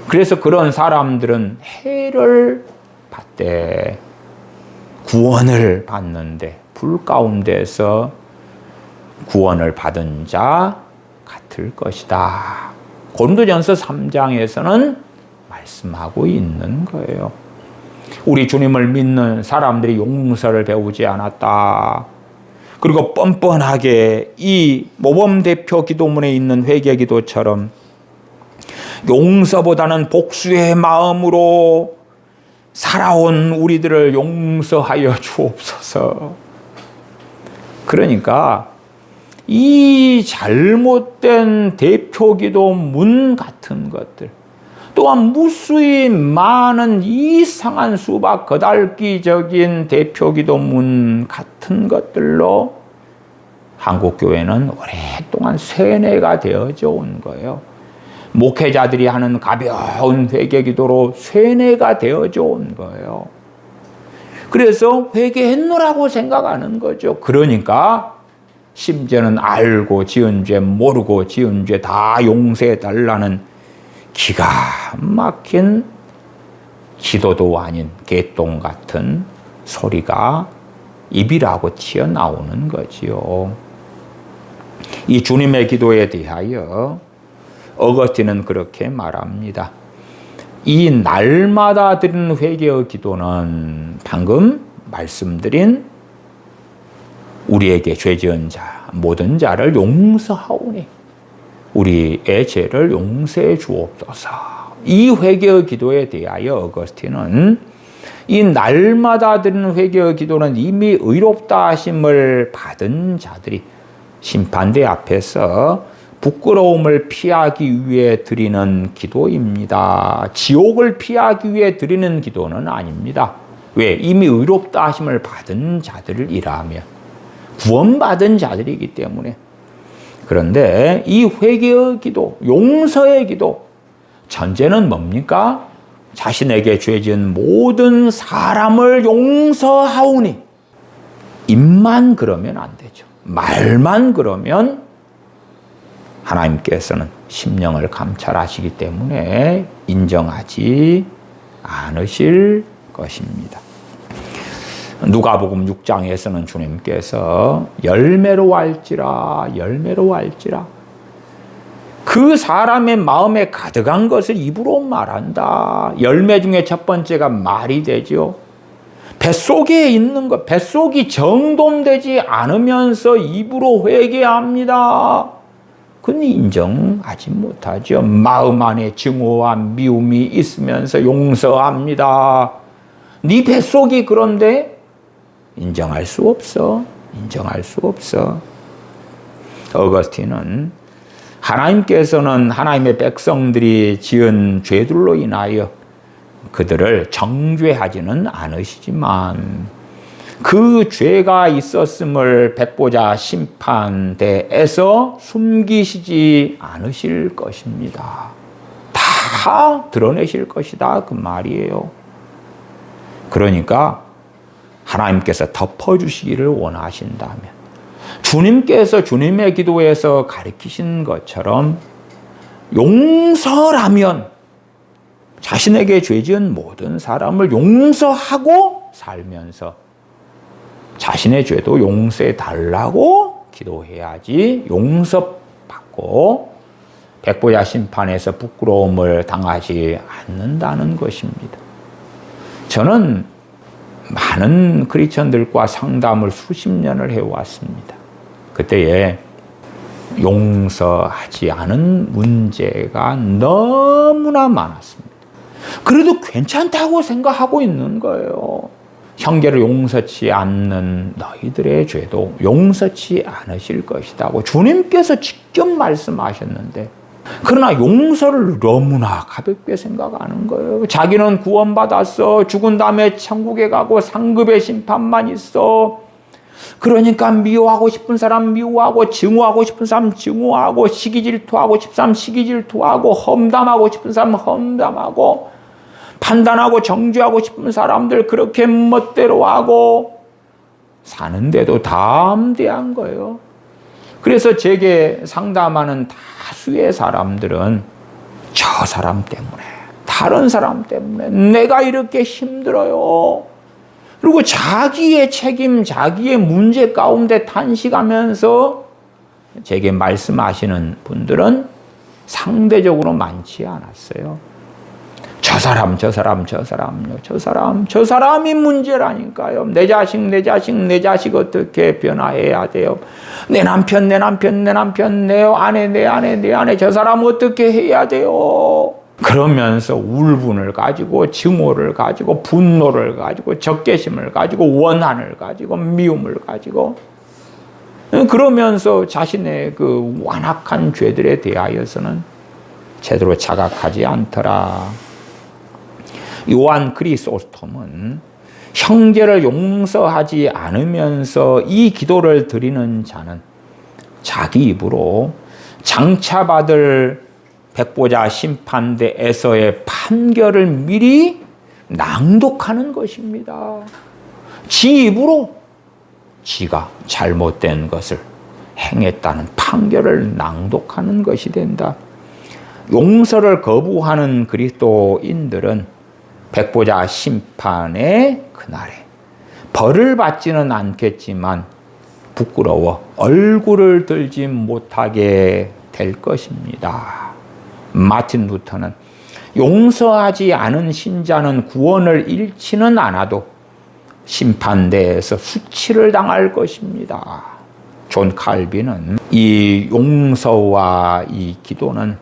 그래서 그런 사람들은 해를 받되 구원을 받는데 불 가운데서 구원을 받은 자 같을 것이다. 고린도전서 3장에서는 말씀하고 있는 거예요. 우리 주님을 믿는 사람들이 용서를 배우지 않았다. 그리고 뻔뻔하게 이 모범대표 기도문에 있는 회개기도처럼 용서보다는 복수의 마음으로 살아온 우리들을 용서하여 주옵소서. 그러니까 이 잘못된 대표기도문 같은 것들 또한 무수히 많은 이상한 수박 거달기적인 대표기도문 같은 것들로 한국교회는 오랫동안 세뇌가 되어져 온 거예요. 목회자들이 하는 가벼운 회개기도로 세뇌가 되어져 온 거예요. 그래서 회개했노라고 생각하는 거죠. 그러니까 심지어는 알고 지은 죄 모르고 지은 죄 다 용서해 달라는 기가 막힌 기도도 아닌 개똥 같은 소리가 입이라고 튀어나오는 거지요. 이 주님의 기도에 대하여 어거스틴은 그렇게 말합니다. 이 날마다 드리는 회개의 기도는 방금 말씀드린 우리에게 죄 지은 자 모든 자를 용서하오니 우리의 죄를 용서해 주옵소서. 이 회개의 기도에 대하여 어거스틴은 이 날마다 드리는 회개의 기도는 이미 의롭다 하심을 받은 자들이 심판대 앞에서 부끄러움을 피하기 위해 드리는 기도입니다. 지옥을 피하기 위해 드리는 기도는 아닙니다. 왜? 이미 의롭다 하심을 받은 자들이라며 구원받은 자들이기 때문에. 그런데 이 회개의 기도, 용서의 기도, 전제는 뭡니까? 자신에게 죄 지은 모든 사람을 용서하오니. 입만 그러면 안 되죠. 말만 그러면 하나님께서는 심령을 감찰하시기 때문에 인정하지 않으실 것입니다. 누가복음 6장에서는 주님께서 열매로 할지라 그 사람의 마음에 가득한 것을 입으로 말한다. 열매 중에 첫 번째가 말이 되죠. 뱃속에 있는 것, 뱃속이 정돈되지 않으면서 입으로 회개합니다. 그건 인정하지 못하죠. 마음 안에 증오와 미움이 있으면서 용서합니다. 네 뱃속이 그런데 인정할 수 없어. 어거스틴은 하나님께서는 하나님의 백성들이 지은 죄들로 인하여 그들을 정죄하지는 않으시지만 그 죄가 있었음을 백보자 심판대에서 숨기시지 않으실 것입니다. 다 드러내실 것이다 그 말이에요. 그러니까 하나님께서 덮어주시기를 원하신다면 주님께서 주님의 기도에서 가르치신 것처럼 용서라면 자신에게 죄 지은 모든 사람을 용서하고 살면서 자신의 죄도 용서해 달라고 기도해야지 용서받고 백보자 심판에서 부끄러움을 당하지 않는다는 것입니다. 저는 많은 크리스천들과 상담을 수십 년을 해왔습니다. 그때에 용서하지 않은 문제가 너무나 많았습니다. 그래도 괜찮다고 생각하고 있는 거예요. 형제를 용서치 않는 너희들의 죄도 용서치 않으실 것이라고 주님께서 직접 말씀하셨는데, 그러나 용서를 너무나 가볍게 생각하는 거예요. 자기는 구원받았어. 죽은 다음에 천국에 가고 상급의 심판만 있어. 그러니까 미워하고 싶은 사람 미워하고, 증오하고 싶은 사람 증오하고, 시기질투하고 싶은 사람 시기질투하고, 험담하고 싶은 사람 험담하고, 판단하고 정죄하고 싶은 사람들 그렇게 멋대로 하고 사는데도 담대한 거예요. 그래서 제게 상담하는 다수의 사람들은 저 사람 때문에, 다른 사람 때문에 내가 이렇게 힘들어요. 그리고 자기의 책임, 자기의 문제 가운데 탄식하면서 제게 말씀하시는 분들은 상대적으로 많지 않았어요. 저 사람이 문제라니까요. 내 자식 어떻게 변화해야 돼요? 내 남편, 내 아내, 저 사람 어떻게 해야 돼요? 그러면서 울분을 가지고, 증오를 가지고, 분노를 가지고, 적개심을 가지고, 원한을 가지고, 미움을 가지고, 그러면서 자신의 그 완악한 죄들에 대하여서는 제대로 자각하지 않더라. 요한 크리소스톰은 형제를 용서하지 않으면서 이 기도를 드리는 자는 자기 입으로 장차받을 백보자 심판대에서의 판결을 미리 낭독하는 것입니다. 지 입으로 지가 잘못된 것을 행했다는 판결을 낭독하는 것이 된다. 용서를 거부하는 그리스도인들은 백보자 심판의 그날에 벌을 받지는 않겠지만 부끄러워 얼굴을 들지 못하게 될 것입니다. 마틴 루터는 용서하지 않은 신자는 구원을 잃지는 않아도 심판대에서 수치를 당할 것입니다. 존 칼빈은 이 용서와 이 기도는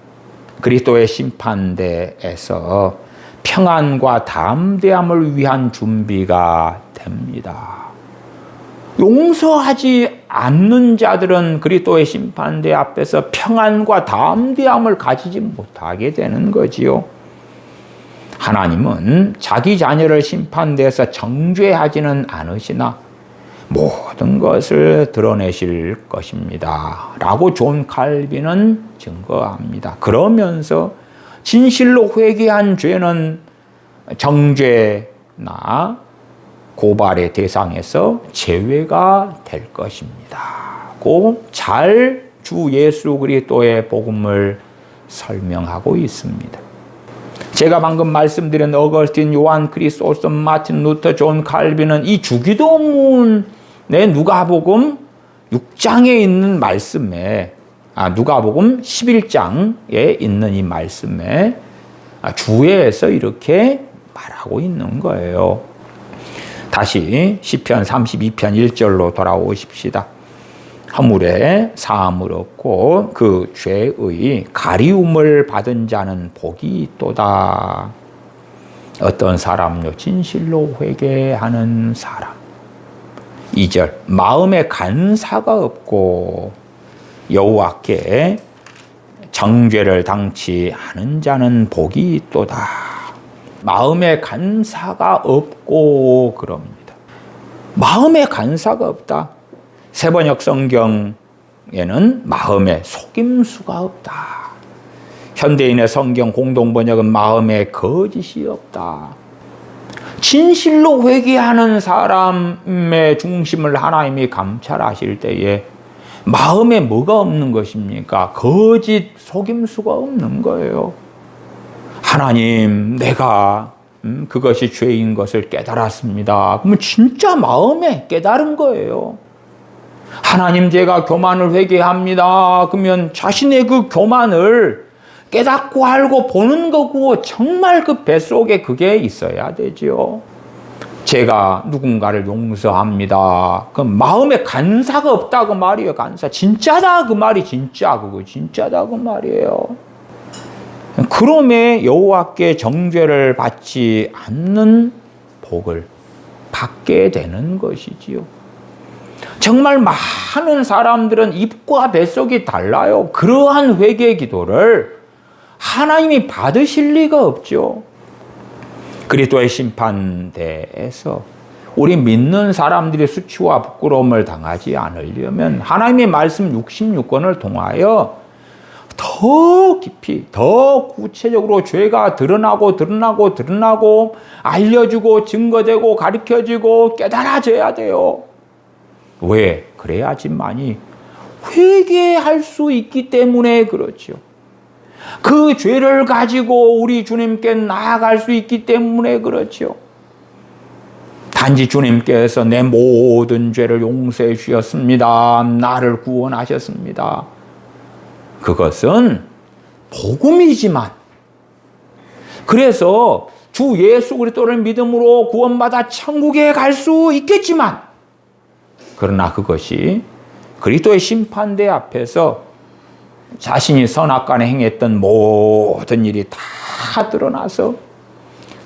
그리스도의 심판대에서 평안과 담대함을 위한 준비가 됩니다. 용서하지 않는 자들은 그리스도의 심판대 앞에서 평안과 담대함을 가지지 못하게 되는 거지요. 하나님은 자기 자녀를 심판대에서 정죄하지는 않으시나 모든 것을 드러내실 것입니다 라고 존 칼빈은 증거합니다. 그러면서 진실로 회개한 죄는 정죄나 고발의 대상에서 제외가 될 것입니다. 고 잘 주 예수 그리스도의 복음을 설명하고 있습니다. 제가 방금 말씀드린 어거스틴, 요한 크리스오스톰, 마틴 루터, 존 칼빈은 이 주기도문의 누가복음 6장에 있는 말씀에 누가복음 11장에 있는 이 말씀에 주에서 이렇게 말하고 있는 거예요. 다시 시편 32편 1절로 돌아오십시다. 허물에 사함을 얻고 그 죄의 가리움을 받은 자는 복이 있도다. 어떤 사람요? 진실로 회개하는 사람. 2절 마음에 간사가 없고 여호와께 정죄를 당치 않은 자는 복이 있도다. 마음에 간사가 없고 그럽니다. 마음에 간사가 없다. 세번역 성경에는 마음에 속임수가 없다. 현대인의 성경 공동번역은 마음에 거짓이 없다. 진실로 회개하는 사람의 중심을 하나님이 감찰하실 때에 마음에 뭐가 없는 것입니까? 거짓, 속임수가 없는 거예요. 하나님, 내가 그것이 죄인 것을 깨달았습니다. 그러면 진짜 마음에 깨달은 거예요. 하나님, 제가 교만을 회개합니다. 그러면 자신의 그 교만을 깨닫고 알고 보는 거고 정말 그 뱃속에 그게 있어야 되죠. 제가 누군가를 용서합니다. 그 마음에 간사가 없다 그 말이에요. 간사. 진짜다 그 말이 진짜 그거 진짜다 그 말이에요. 그럼에 여호와께 정죄를 받지 않는 복을 받게 되는 것이지요. 정말 많은 사람들은 입과 뱃속이 달라요. 그러한 회개 기도를 하나님이 받으실 리가 없죠. 그리스도의 심판대에서 우리 믿는 사람들이 수치와 부끄러움을 당하지 않으려면 하나님의 말씀 66권을 통하여 더 깊이, 더 구체적으로 죄가 드러나고 알려주고 증거되고 가르쳐지고 깨달아져야 돼요. 왜? 그래야지만이 회개할 수 있기 때문에 그렇죠. 그 죄를 가지고 우리 주님께 나아갈 수 있기 때문에 그렇죠. 단지 주님께서 내 모든 죄를 용서해 주셨습니다. 나를 구원하셨습니다. 그것은 복음이지만, 그래서 주 예수 그리스도를 믿음으로 구원받아 천국에 갈 수 있겠지만, 그러나 그것이 그리스도의 심판대 앞에서 자신이 선악간에 행했던 모든 일이 다 드러나서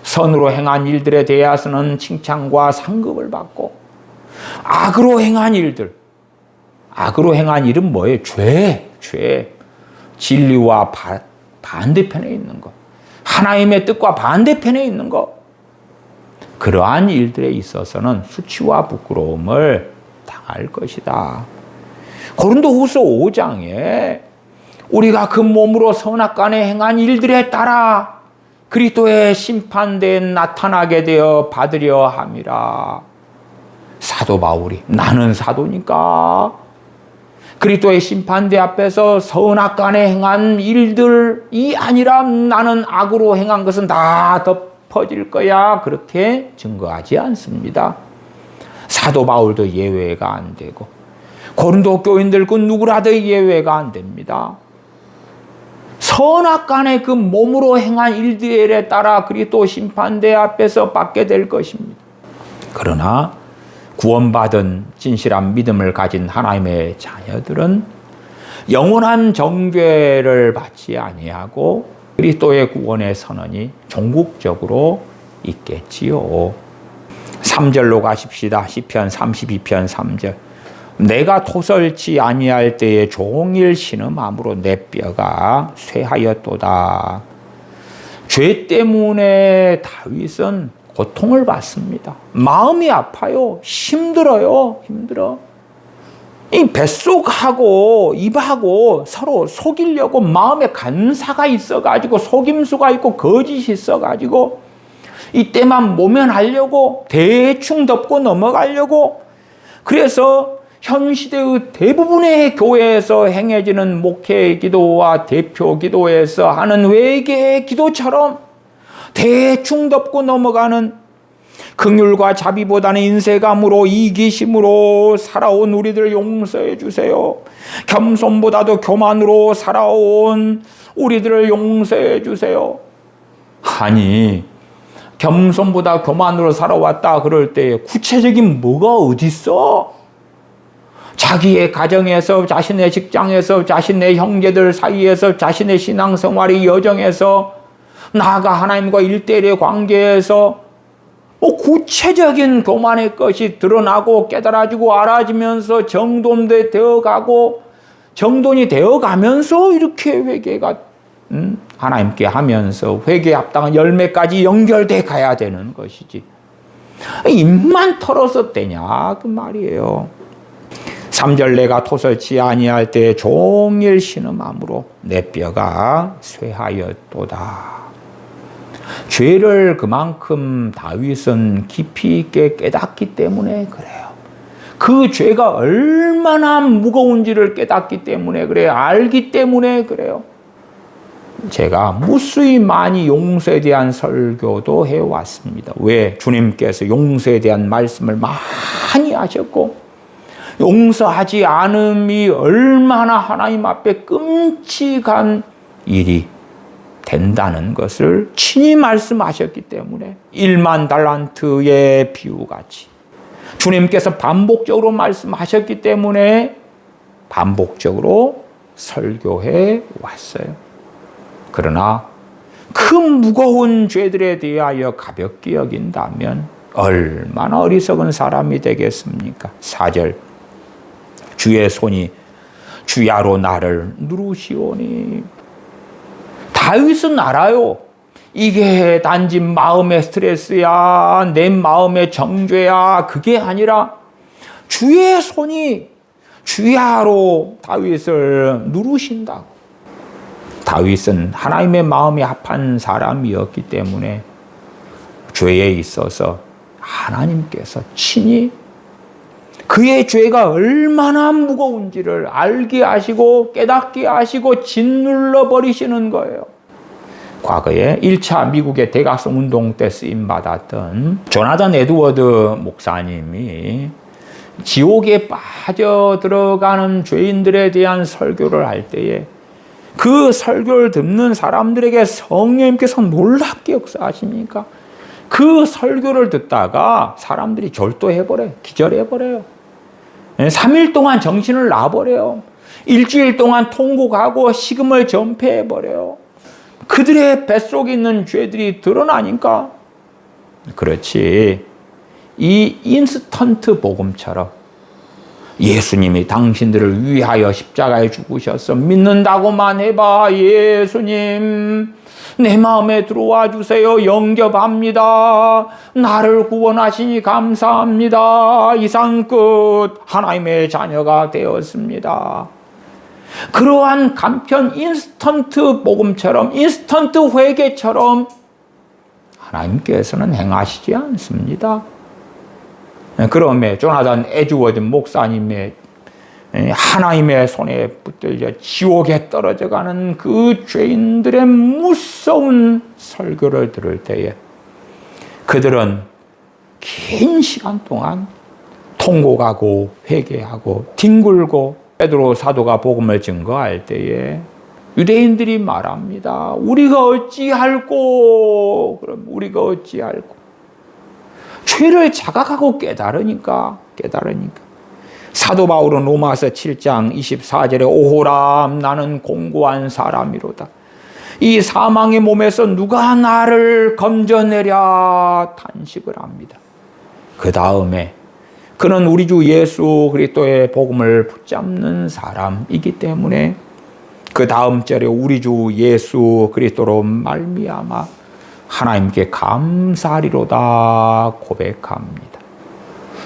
선으로 행한 일들에 대해서는 칭찬과 상급을 받고, 악으로 행한 일은 뭐예요? 죄. 진리와 반대편에 있는 것. 하나님의 뜻과 반대편에 있는 것. 그러한 일들에 있어서는 수치와 부끄러움을 당할 것이다. 고린도후서 5장에 우리가 그 몸으로 선악간에 행한 일들에 따라 그리스도의 심판대에 나타나게 되어 받으려 함이라. 사도 바울이 나는 사도니까 그리스도의 심판대 앞에서 선악간에 행한 일들이 아니라 나는 악으로 행한 것은 다 덮어질 거야. 그렇게 증거하지 않습니다. 사도 바울도 예외가 안 되고 고린도 교인들 그 누구라도 예외가 안 됩니다. 선악간에 그 몸으로 행한 일들에 따라 그리스도 심판대 앞에서 받게 될 것입니다. 그러나 구원받은 진실한 믿음을 가진 하나님의 자녀들은 영원한 정죄를 받지 아니하고 그리스도의 구원의 선언이 종국적으로 있겠지요. 3절로 가십시다. 시편 32편 3절. 내가 토설치 아니할 때에 종일 신음함으로 내 뼈가 쇠하였도다. 죄 때문에 다윗은 고통을 받습니다. 마음이 아파요. 힘들어요. 힘들어. 이 뱃속하고 입하고 서로 속이려고 마음에 간사가 있어가지고 속임수가 있고 거짓이 있어가지고 이때만 모면하려고 대충 덮고 넘어가려고. 그래서 현 시대의 대부분의 교회에서 행해지는 목회 기도와 대표 기도에서 하는 회개 기도처럼 대충 덮고 넘어가는, 긍휼과 자비보다는 인색함으로 이기심으로 살아온 우리들 용서해 주세요. 겸손보다도 교만으로 살아온 우리들을 용서해 주세요. 아니, 겸손보다 교만으로 살아왔다 그럴 때 구체적인 뭐가 어디 있어? 자기의 가정에서, 자신의 직장에서, 자신의 형제들 사이에서, 자신의 신앙생활의 여정에서, 나아가 하나님과 일대일의 관계에서 구체적인 교만의 것이 드러나고 깨달아지고 알아지면서 정돈이 되어가고, 정돈이 되어가면서 이렇게 회개가 하나님께 하면서 회개에 합당한 열매까지 연결돼 가야 되는 것이지. 입만 털어서 되냐 그 말이에요. 3절 내가 토설치 아니할 때 종일 신음함으로 내 뼈가 쇠하였도다. 죄를 그만큼 다윗은 깊이 있게 깨닫기 때문에 그래요. 그 죄가 얼마나 무거운지를 깨닫기 때문에 그래요. 알기 때문에 그래요. 제가 무수히 많이 용서에 대한 설교도 해왔습니다. 왜? 주님께서 용서에 대한 말씀을 많이 하셨고, 용서하지 않음이 얼마나 하나님 앞에 끔찍한 일이 된다는 것을 친히 말씀하셨기 때문에 1만 달란트의 비유같이 주님께서 반복적으로 말씀하셨기 때문에 반복적으로 설교해 왔어요. 그러나 그 무거운 죄들에 대하여 가볍게 여긴다면 얼마나 어리석은 사람이 되겠습니까? 4절 주의 손이 주야로 나를 누르시오니. 다윗은 알아요. 이게 단지 마음의 스트레스야, 내 마음의 정죄야. 그게 아니라 주의 손이 주야로 다윗을 누르신다고. 다윗은 하나님의 마음이 합한 사람이었기 때문에 죄에 있어서 하나님께서 친히 그의 죄가 얼마나 무거운지를 알게 하시고 깨닫게 하시고 짓눌러 버리시는 거예요. 과거에 1차 미국의 대각성 운동 때 쓰임받았던 조나단 에드워드 목사님이 지옥에 빠져 들어가는 죄인들에 대한 설교를 할 때에 그 설교를 듣는 사람들에게 성령님께서 놀랍게 역사하십니까? 그 설교를 듣다가 사람들이 절도해버려요. 기절해버려요. 3일 동안 정신을 놔버려요. 일주일 동안 통곡하고 식음을 전폐해버려요. 그들의 뱃속에 있는 죄들이 드러나니까. 그렇지. 이 인스턴트 복음처럼 예수님이 당신들을 위하여 십자가에 죽으셔서 믿는다고만 해봐. 예수님 내 마음에 들어와 주세요. 영접합니다. 나를 구원하시니 감사합니다. 이상 끝. 하나님의 자녀가 되었습니다. 그러한 간편 인스턴트 복음처럼, 인스턴트 회개처럼 하나님께서는 행하시지 않습니다. 그러면 조나단 에드워드 목사님의 하나님의 손에 붙들려 지옥에 떨어져 가는 그 죄인들의 무서운 설교를 들을 때에 그들은 긴 시간 동안 통곡하고 회개하고 뒹굴고, 베드로 사도가 복음을 증거할 때에 유대인들이 말합니다. 우리가 어찌할꼬? 그럼 우리가 어찌할꼬? 죄를 자각하고 깨달으니까. 사도 바울은 로마서 7장 24절에 오호람 나는 공고한 사람이로다. 이 사망의 몸에서 누가 나를 건져내랴 탄식을 합니다. 그 다음에 그는 우리 주 예수 그리스도의 복음을 붙잡는 사람이기 때문에 그 다음 절에 우리 주 예수 그리스도로 말미암아 하나님께 감사하리로다 고백합니다.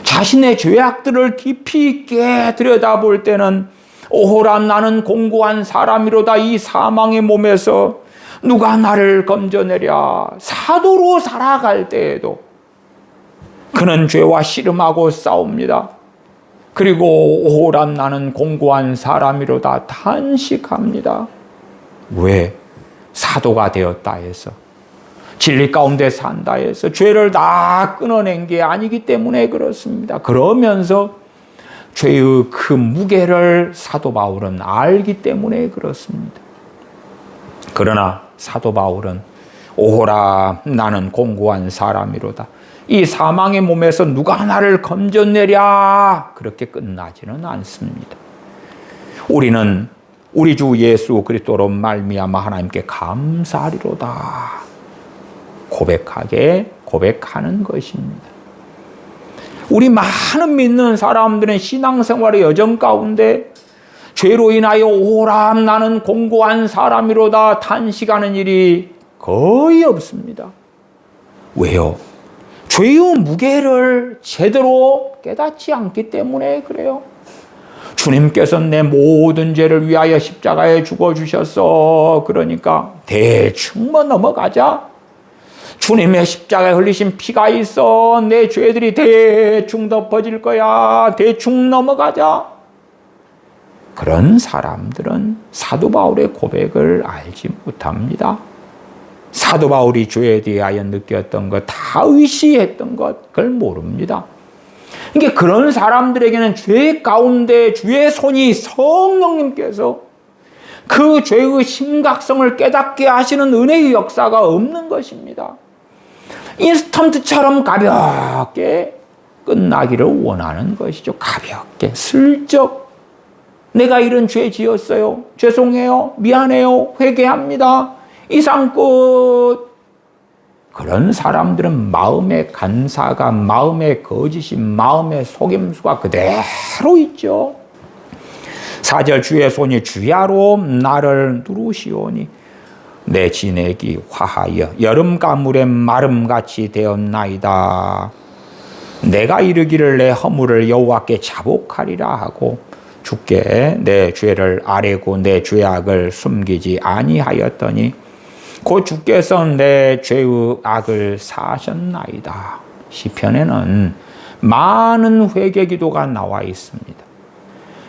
자신의 죄악들을 깊이 있게 들여다볼 때는 오호라 나는 공고한 사람이로다. 이 사망의 몸에서 누가 나를 건져내랴. 사도로 살아갈 때에도 그는 죄와 씨름하고 싸웁니다. 그리고 오호라 나는 공고한 사람이로다 탄식합니다. 왜? 사도가 되었다 해서, 진리 가운데 산다 해서 죄를 다 끊어낸 게 아니기 때문에 그렇습니다. 그러면서 죄의 그 무게를 사도 바울은 알기 때문에 그렇습니다. 그러나 사도 바울은 오호라 나는 공고한 사람이로다. 이 사망의 몸에서 누가 나를 건져내랴. 그렇게 끝나지는 않습니다. 우리는 우리 주 예수 그리스도로 말미암아 하나님께 감사하리로다 고백하는 것입니다. 우리 많은 믿는 사람들은 신앙생활의 여정 가운데 죄로 인하여 오라 나는 공고한 사람이로다 탄식하는 일이 거의 없습니다. 왜요? 죄의 무게를 제대로 깨닫지 않기 때문에 그래요. 주님께서 내 모든 죄를 위하여 십자가에 죽어주셨어. 그러니까 대충 넘어가자. 주님의 십자가에 흘리신 피가 있어. 내 죄들이 대충 덮어질 거야. 대충 넘어가자. 그런 사람들은 사도 바울의 고백을 알지 못합니다. 사도 바울이 죄에 대하여 느꼈던 것, 다 의시했던 것, 그걸 모릅니다. 그러니까 그런 사람들에게는 죄 가운데 주의 손이 성령님께서 그 죄의 심각성을 깨닫게 하시는 은혜의 역사가 없는 것입니다. 인스턴트처럼 가볍게 끝나기를 원하는 것이죠. 가볍게, 슬쩍 내가 이런 죄 지었어요. 죄송해요. 미안해요. 회개합니다. 이상 끝. 그런 사람들은 마음의 간사가, 마음의 거짓이, 마음의 속임수가 그대로 있죠. 4절 주의 손이 주야로 나를 누르시오니 내 진액이 화하여 여름 가물의 마름같이 되었나이다. 내가 이르기를 내 허물을 여호와께 자복하리라 하고 주께 내 죄를 아뢰고 내 죄악을 숨기지 아니하였더니 곧 주께서 내 죄의 악을 사하셨나이다. 시편에는 많은 회개 기도가 나와 있습니다.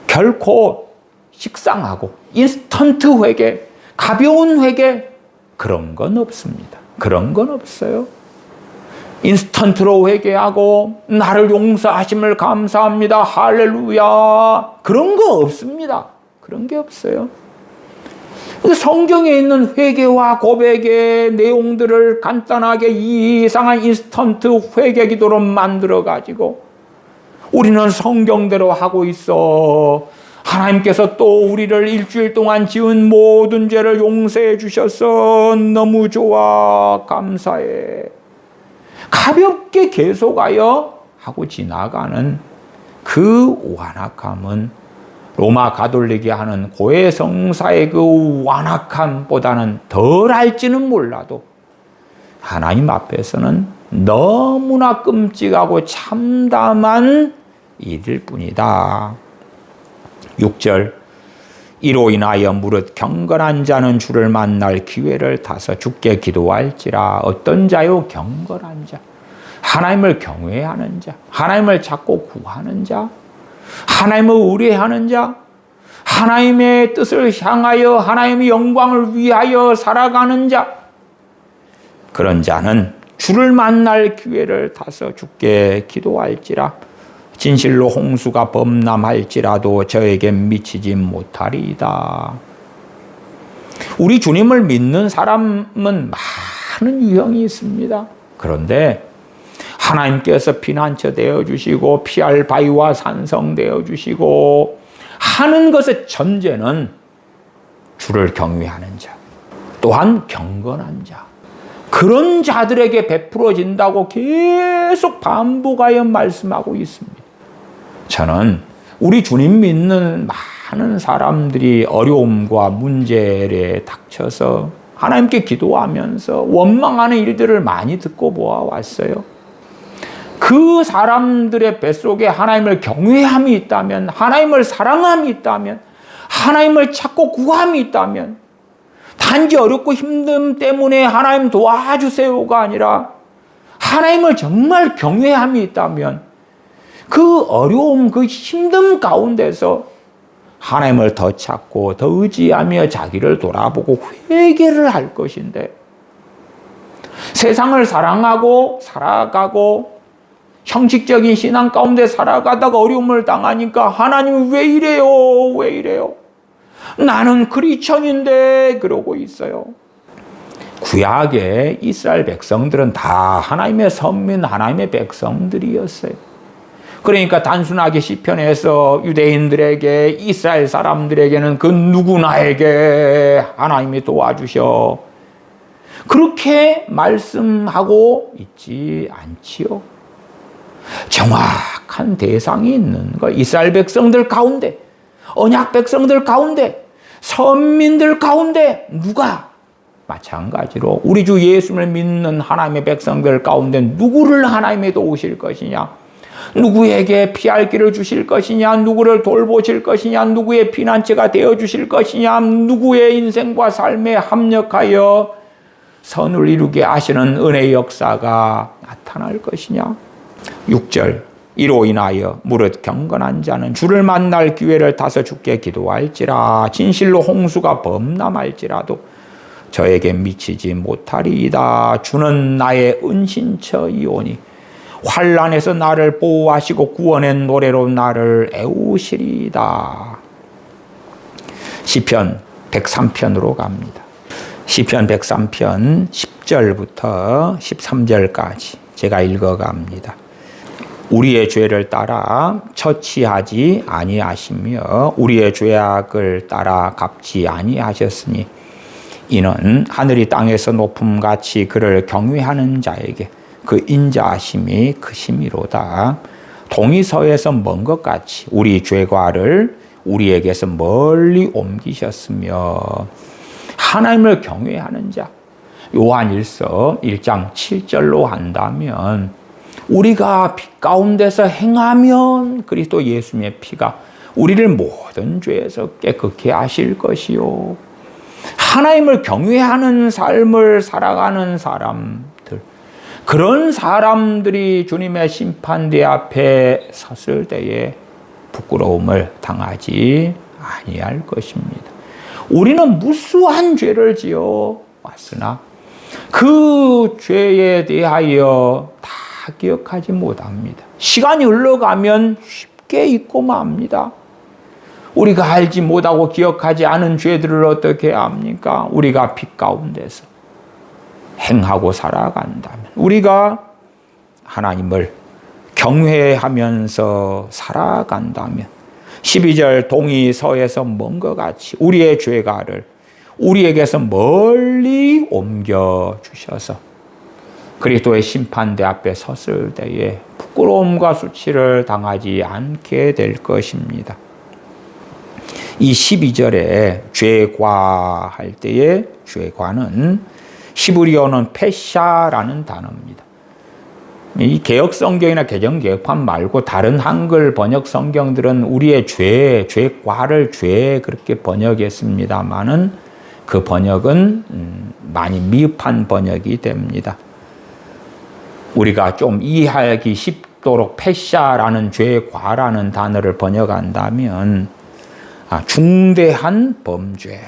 결코 식상하고 인스턴트 회개, 가벼운 회개 그런 건 없습니다. 그런 건 없어요. 인스턴트로 회개하고 나를 용서하심을 감사합니다. 할렐루야. 그런 거 없습니다. 그런 게 없어요. 성경에 있는 회개와 고백의 내용들을 간단하게 이상한 인스턴트 회개 기도로 만들어가지고 우리는 성경대로 하고 있어. 하나님께서 또 우리를 일주일 동안 지은 모든 죄를 용서해 주셔서 너무 좋아. 감사해. 가볍게 계속하여 하고 지나가는 그 완악함은 로마 가톨릭이 하는 고해성사의 그 완악함보다는 덜할지는 몰라도 하나님 앞에서는 너무나 끔찍하고 참담한 일일 뿐이다. 6절 이로 인하여 무릇 경건한 자는 주를 만날 기회를 타서 주께 기도할지라. 어떤 자요? 경건한 자. 하나님을 경외하는 자. 하나님을 찾고 구하는 자. 하나님을 의뢰하는 자. 하나님의 뜻을 향하여 하나님의 영광을 위하여 살아가는 자. 그런 자는 주를 만날 기회를 타서 주께 기도할지라. 진실로 홍수가 범람할지라도 저에게 미치지 못하리이다. 우리 주님을 믿는 사람은 많은 유형이 있습니다. 그런데 하나님께서 피난처 되어주시고 피할 바위와 산성 되어주시고 하는 것의 전제는 주를 경외하는 자, 또한 경건한 자, 그런 자들에게 베풀어진다고 계속 반복하여 말씀하고 있습니다. 저는 우리 주님 믿는 많은 사람들이 어려움과 문제에 닥쳐서 하나님께 기도하면서 원망하는 일들을 많이 듣고 보아왔어요. 그 사람들의 뱃속에 하나님을 경외함이 있다면, 하나님을 사랑함이 있다면, 하나님을 찾고 구함이 있다면, 단지 어렵고 힘듦 때문에 하나님 도와주세요가 아니라 하나님을 정말 경외함이 있다면 그 어려움, 그 힘듦 가운데서 하나님을 더 찾고 더 의지하며 자기를 돌아보고 회개를 할 것인데, 세상을 사랑하고 살아가고 형식적인 신앙 가운데 살아가다가 어려움을 당하니까 하나님 왜 이래요? 왜 이래요? 나는 크리스천인데 그러고 있어요. 구약의 이스라엘 백성들은 다 하나님의 선민, 하나님의 백성들이었어요. 그러니까 단순하게 시편에서 유대인들에게, 이스라엘 사람들에게는 그 누구나에게 하나님이 도와주셔, 그렇게 말씀하고 있지 않지요. 정확한 대상이 있는 거. 이스라엘 백성들 가운데, 언약 백성들 가운데, 선민들 가운데 누가? 마찬가지로 우리 주 예수를 믿는 하나님의 백성들 가운데 누구를 하나님이 도우실 것이냐? 누구에게 피할 길을 주실 것이냐? 누구를 돌보실 것이냐? 누구의 피난처가 되어주실 것이냐? 누구의 인생과 삶에 합력하여 선을 이루게 하시는 은혜의 역사가 나타날 것이냐? 6절, 이로 인하여 무릇 경건한 자는 주를 만날 기회를 타서 주께 기도할지라 진실로 홍수가 범람할지라도 저에게 미치지 못하리이다. 주는 나의 은신처이오니 환난에서 나를 보호하시고 구원의 노래로 나를 애우시리이다. 시편 103편으로 갑니다. 시편 103편 10절부터 13절까지 제가 읽어갑니다. 우리의 죄를 따라 처치하지 아니하시며 우리의 죄악을 따라 갚지 아니하셨으니 이는 하늘이 땅에서 높음같이 그를 경외하는 자에게 그 인자하심이 크심이로다. 동이 서에서 먼 것 같이 우리 죄과를 우리에게서 멀리 옮기셨으며. 하나님을 경외하는 자, 요한일서 1장 7절로 한다면 우리가 빛 가운데서 행하면 그리스도 예수님의 피가 우리를 모든 죄에서 깨끗게 하실 것이요. 하나님을 경외하는 삶을 살아가는 사람들, 그런 사람들이 주님의 심판대 앞에 섰을 때에 부끄러움을 당하지 아니할 것입니다. 우리는 무수한 죄를 지어 왔으나 그 죄에 대하여 다 기억하지 못합니다. 시간이 흘러가면 쉽게 잊고 맙니다. 우리가 알지 못하고 기억하지 않은 죄들을 어떻게 합니까? 우리가 빛 가운데서 행하고 살아간다면, 우리가 하나님을 경외하면서 살아간다면 12절 동이 서에서 먼 것 같이 우리의 죄가를 우리에게서 멀리 옮겨주셔서 그리스도의 심판대 앞에 섰을 때에 부끄러움과 수치를 당하지 않게 될 것입니다. 이 12절에 죄과 할 때의 죄과는 히브리어는 페샤라는 단어입니다. 이 개역 성경이나 개정 개역판 말고 다른 한글 번역 성경들은 우리의 죄과를 죄 그렇게 번역했습니다만은 그 번역은 많이 미흡한 번역이 됩니다. 우리가 좀 이해하기 쉽도록 페샤라는 죄과라는 단어를 번역한다면 중대한 범죄,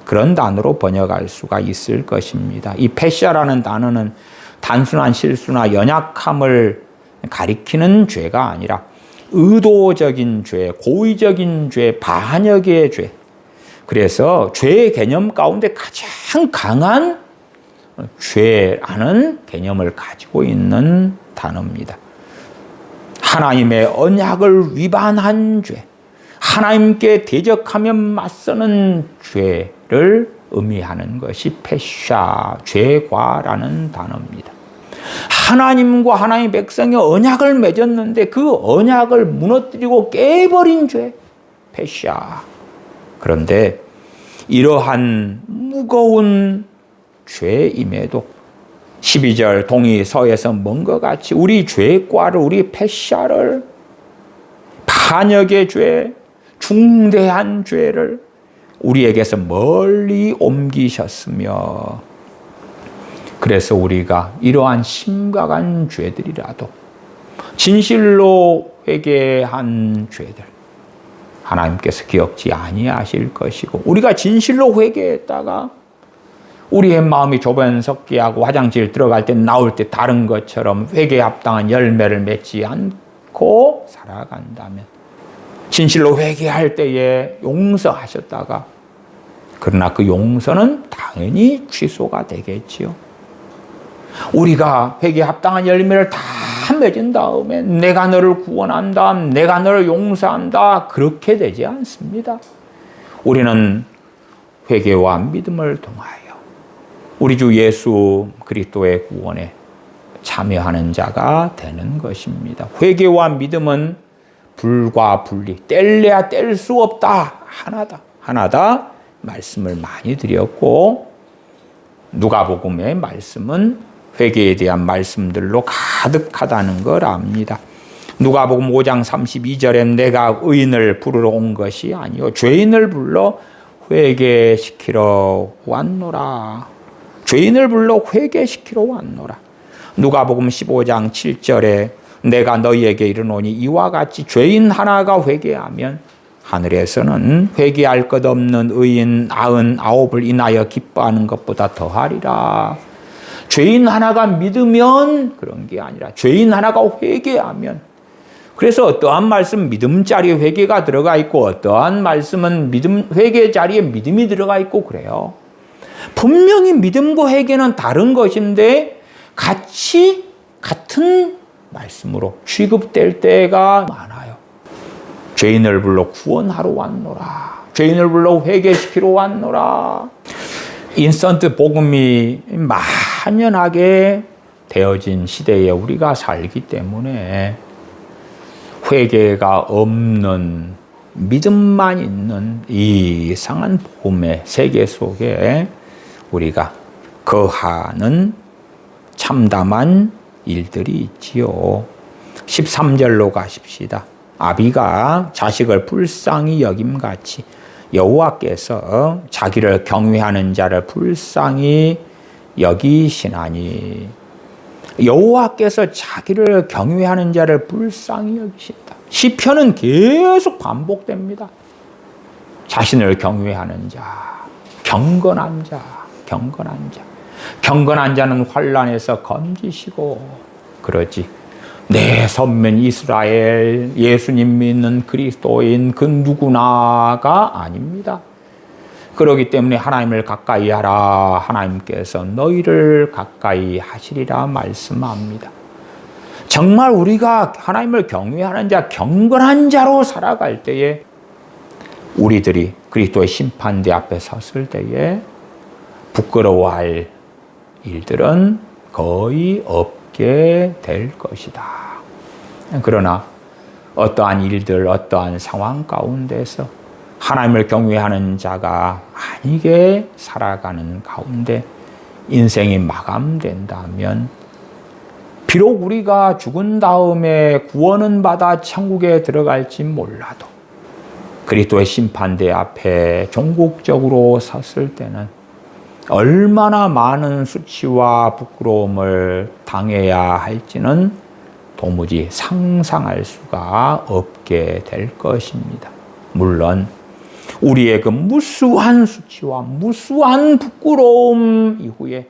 그런 단어로 번역할 수가 있을 것입니다. 이 페샤라는 단어는 단순한 실수나 연약함을 가리키는 죄가 아니라 의도적인 죄, 고의적인 죄, 반역의 죄. 그래서 죄의 개념 가운데 가장 강한 죄라는 개념을 가지고 있는 단어입니다. 하나님의 언약을 위반한 죄, 하나님께 대적하며 맞서는 죄를 의미하는 것이 페샤, 죄과라는 단어입니다. 하나님과 하나님의 백성이 언약을 맺었는데 그 언약을 무너뜨리고 깨버린 죄, 패시아. 그런데 이러한 무거운 죄임에도 12절 동이 서에서 먼 것 같이 우리 죄과를, 우리 패시아를, 반역의 죄, 중대한 죄를 우리에게서 멀리 옮기셨으며, 그래서 우리가 이러한 심각한 죄들이라도 진실로 회개한 죄들 하나님께서 기억지 아니하실 것이고, 우리가 진실로 회개했다가 우리의 마음이 조변석기하고 화장실 들어갈 때 나올 때 다른 것처럼 회개에 합당한 열매를 맺지 않고 살아간다면, 진실로 회개할 때에 용서하셨다가 그러나 그 용서는 당연히 취소가 되겠지요. 우리가 회개에 합당한 열매를 다 맺은 다음에 내가 너를 구원한다, 내가 너를 용서한다, 그렇게 되지 않습니다. 우리는 회개와 믿음을 통하여 우리 주 예수 그리스도의 구원에 참여하는 자가 되는 것입니다. 회개와 믿음은 불과 분리, 뗄래야 뗄 수 없다, 하나다 말씀을 많이 드렸고, 누가복음의 말씀은 회개에 대한 말씀들로 가득하다는 걸 압니다. 누가복음 5장 32절에 내가 의인을 부르러 온 것이 아니요 죄인을 불러 회개시키러 왔노라. 죄인을 불러 회개시키러 왔노라. 누가복음 15장 7절에 내가 너희에게 이르노니 이와 같이 죄인 하나가 회개하면 하늘에서는 회개할 것 없는 의인 99을 인하여 기뻐하는 것보다 더하리라. 죄인 하나가 믿으면 그런 게 아니라 죄인 하나가 회개하면, 그래서 어떠한 말씀 믿음 자리에 회개가 들어가 있고 어떠한 말씀은 회개 자리에 믿음이 들어가 있고 그래요. 분명히 믿음과 회개는 다른 것인데 같은 말씀으로 취급될 때가 많아요. 죄인을 불러 구원하러 왔노라. 죄인을 불러 회개시키러 왔노라. 인스턴트 복음이 만연하게 되어진 시대에 우리가 살기 때문에 회개가 없는, 믿음만 있는 이상한 복음의 세계 속에 우리가 거하는 참담한 일들이 있지요. 13절로 가십시다. 아비가 자식을 불쌍히 여김같이 여호와께서 자기를 경외하는 자를 불쌍히 여기시나니. 여호와께서 자기를 경외하는 자를 불쌍히 여기신다. 시편은 계속 반복됩니다. 자신을 경외하는 자, 경건한 자, 경건한 자. 경건한 자는 환난에서 건지시고, 그러지. 내 선민 이스라엘, 예수님 믿는 그리스도인 그 누구나가 아닙니다. 그렇기 때문에 하나님을 가까이 하라. 하나님께서 너희를 가까이 하시리라 말씀합니다. 정말 우리가 하나님을 경외하는 자, 경건한 자로 살아갈 때에 우리들이 그리스도의 심판대 앞에 섰을 때에 부끄러워할 일들은 거의 없게 될 것이다. 그러나 어떠한 일들, 어떠한 상황 가운데서 하나님을 경외하는 자가 아니게 살아가는 가운데 인생이 마감된다면, 비록 우리가 죽은 다음에 구원은 받아 천국에 들어갈지 몰라도 그리스도의 심판대 앞에 종국적으로 섰을 때는 얼마나 많은 수치와 부끄러움을 당해야 할지는 도무지 상상할 수가 없게 될 것입니다. 물론 우리의 그 무수한 수치와 무수한 부끄러움 이후에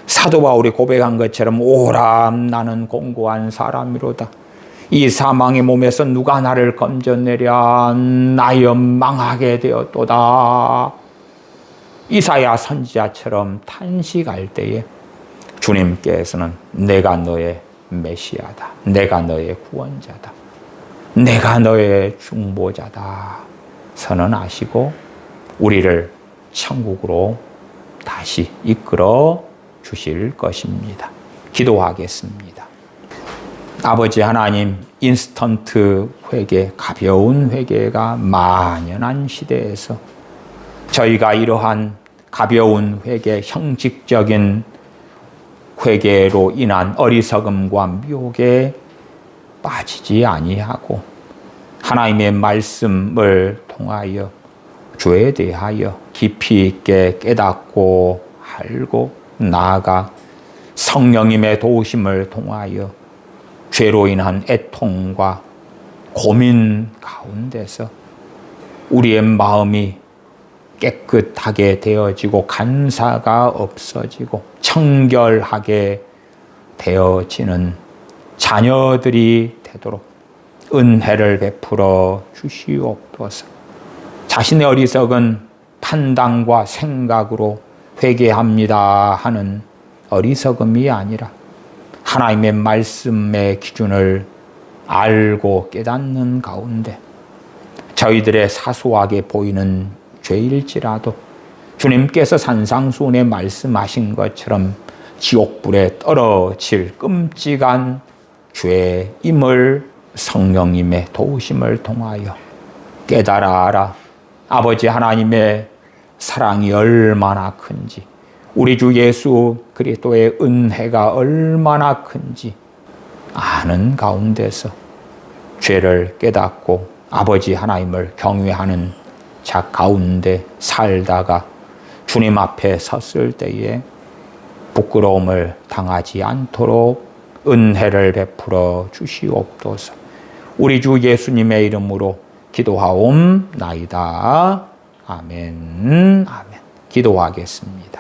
사도 바울이 고백한 것처럼 오라 나는 공고한 사람이로다. 이 사망의 몸에서 누가 나를 건져내랴. 나여 망하게 되었도다. 이사야 선지자처럼 탄식할 때에 주님께서는 내가 너의 메시아다. 내가 너의 구원자다. 내가 너의 중보자다. 선언하시고 우리를 천국으로 다시 이끌어 주실 것입니다. 기도하겠습니다. 아버지 하나님, 인스턴트 회개, 가벼운 회개가 만연한 시대에서 저희가 이러한 가벼운 회개, 형식적인 회개로 인한 어리석음과 미혹에 빠지지 아니하고 하나님의 말씀을 통하여 주에 대하여 깊이 있게 깨닫고 알고 나아가 성령님의 도우심을 통하여 죄로 인한 애통과 고민 가운데서 우리의 마음이 깨끗하게 되어지고 간사가 없어지고 청결하게 되어지는 자녀들이 되도록 은혜를 베풀어 주시옵소서. 자신의 어리석은 판단과 생각으로 회개합니다 하는 어리석음이 아니라 하나님의 말씀의 기준을 알고 깨닫는 가운데 저희들의 사소하게 보이는 죄일지라도 주님께서 산상수훈에 말씀하신 것처럼 지옥불에 떨어질 끔찍한 죄임을 성령님의 도우심을 통하여 깨달아라. 아버지 하나님의 사랑이 얼마나 큰지, 우리 주 예수 그리스도의 은혜가 얼마나 큰지 아는 가운데서 죄를 깨닫고 아버지 하나님을 경외하는 자 가운데 살다가 주님 앞에 섰을 때에 부끄러움을 당하지 않도록 은혜를 베풀어 주시옵소서. 우리 주 예수님의 이름으로 기도하옵나이다. 아멘. 아멘. 기도하겠습니다.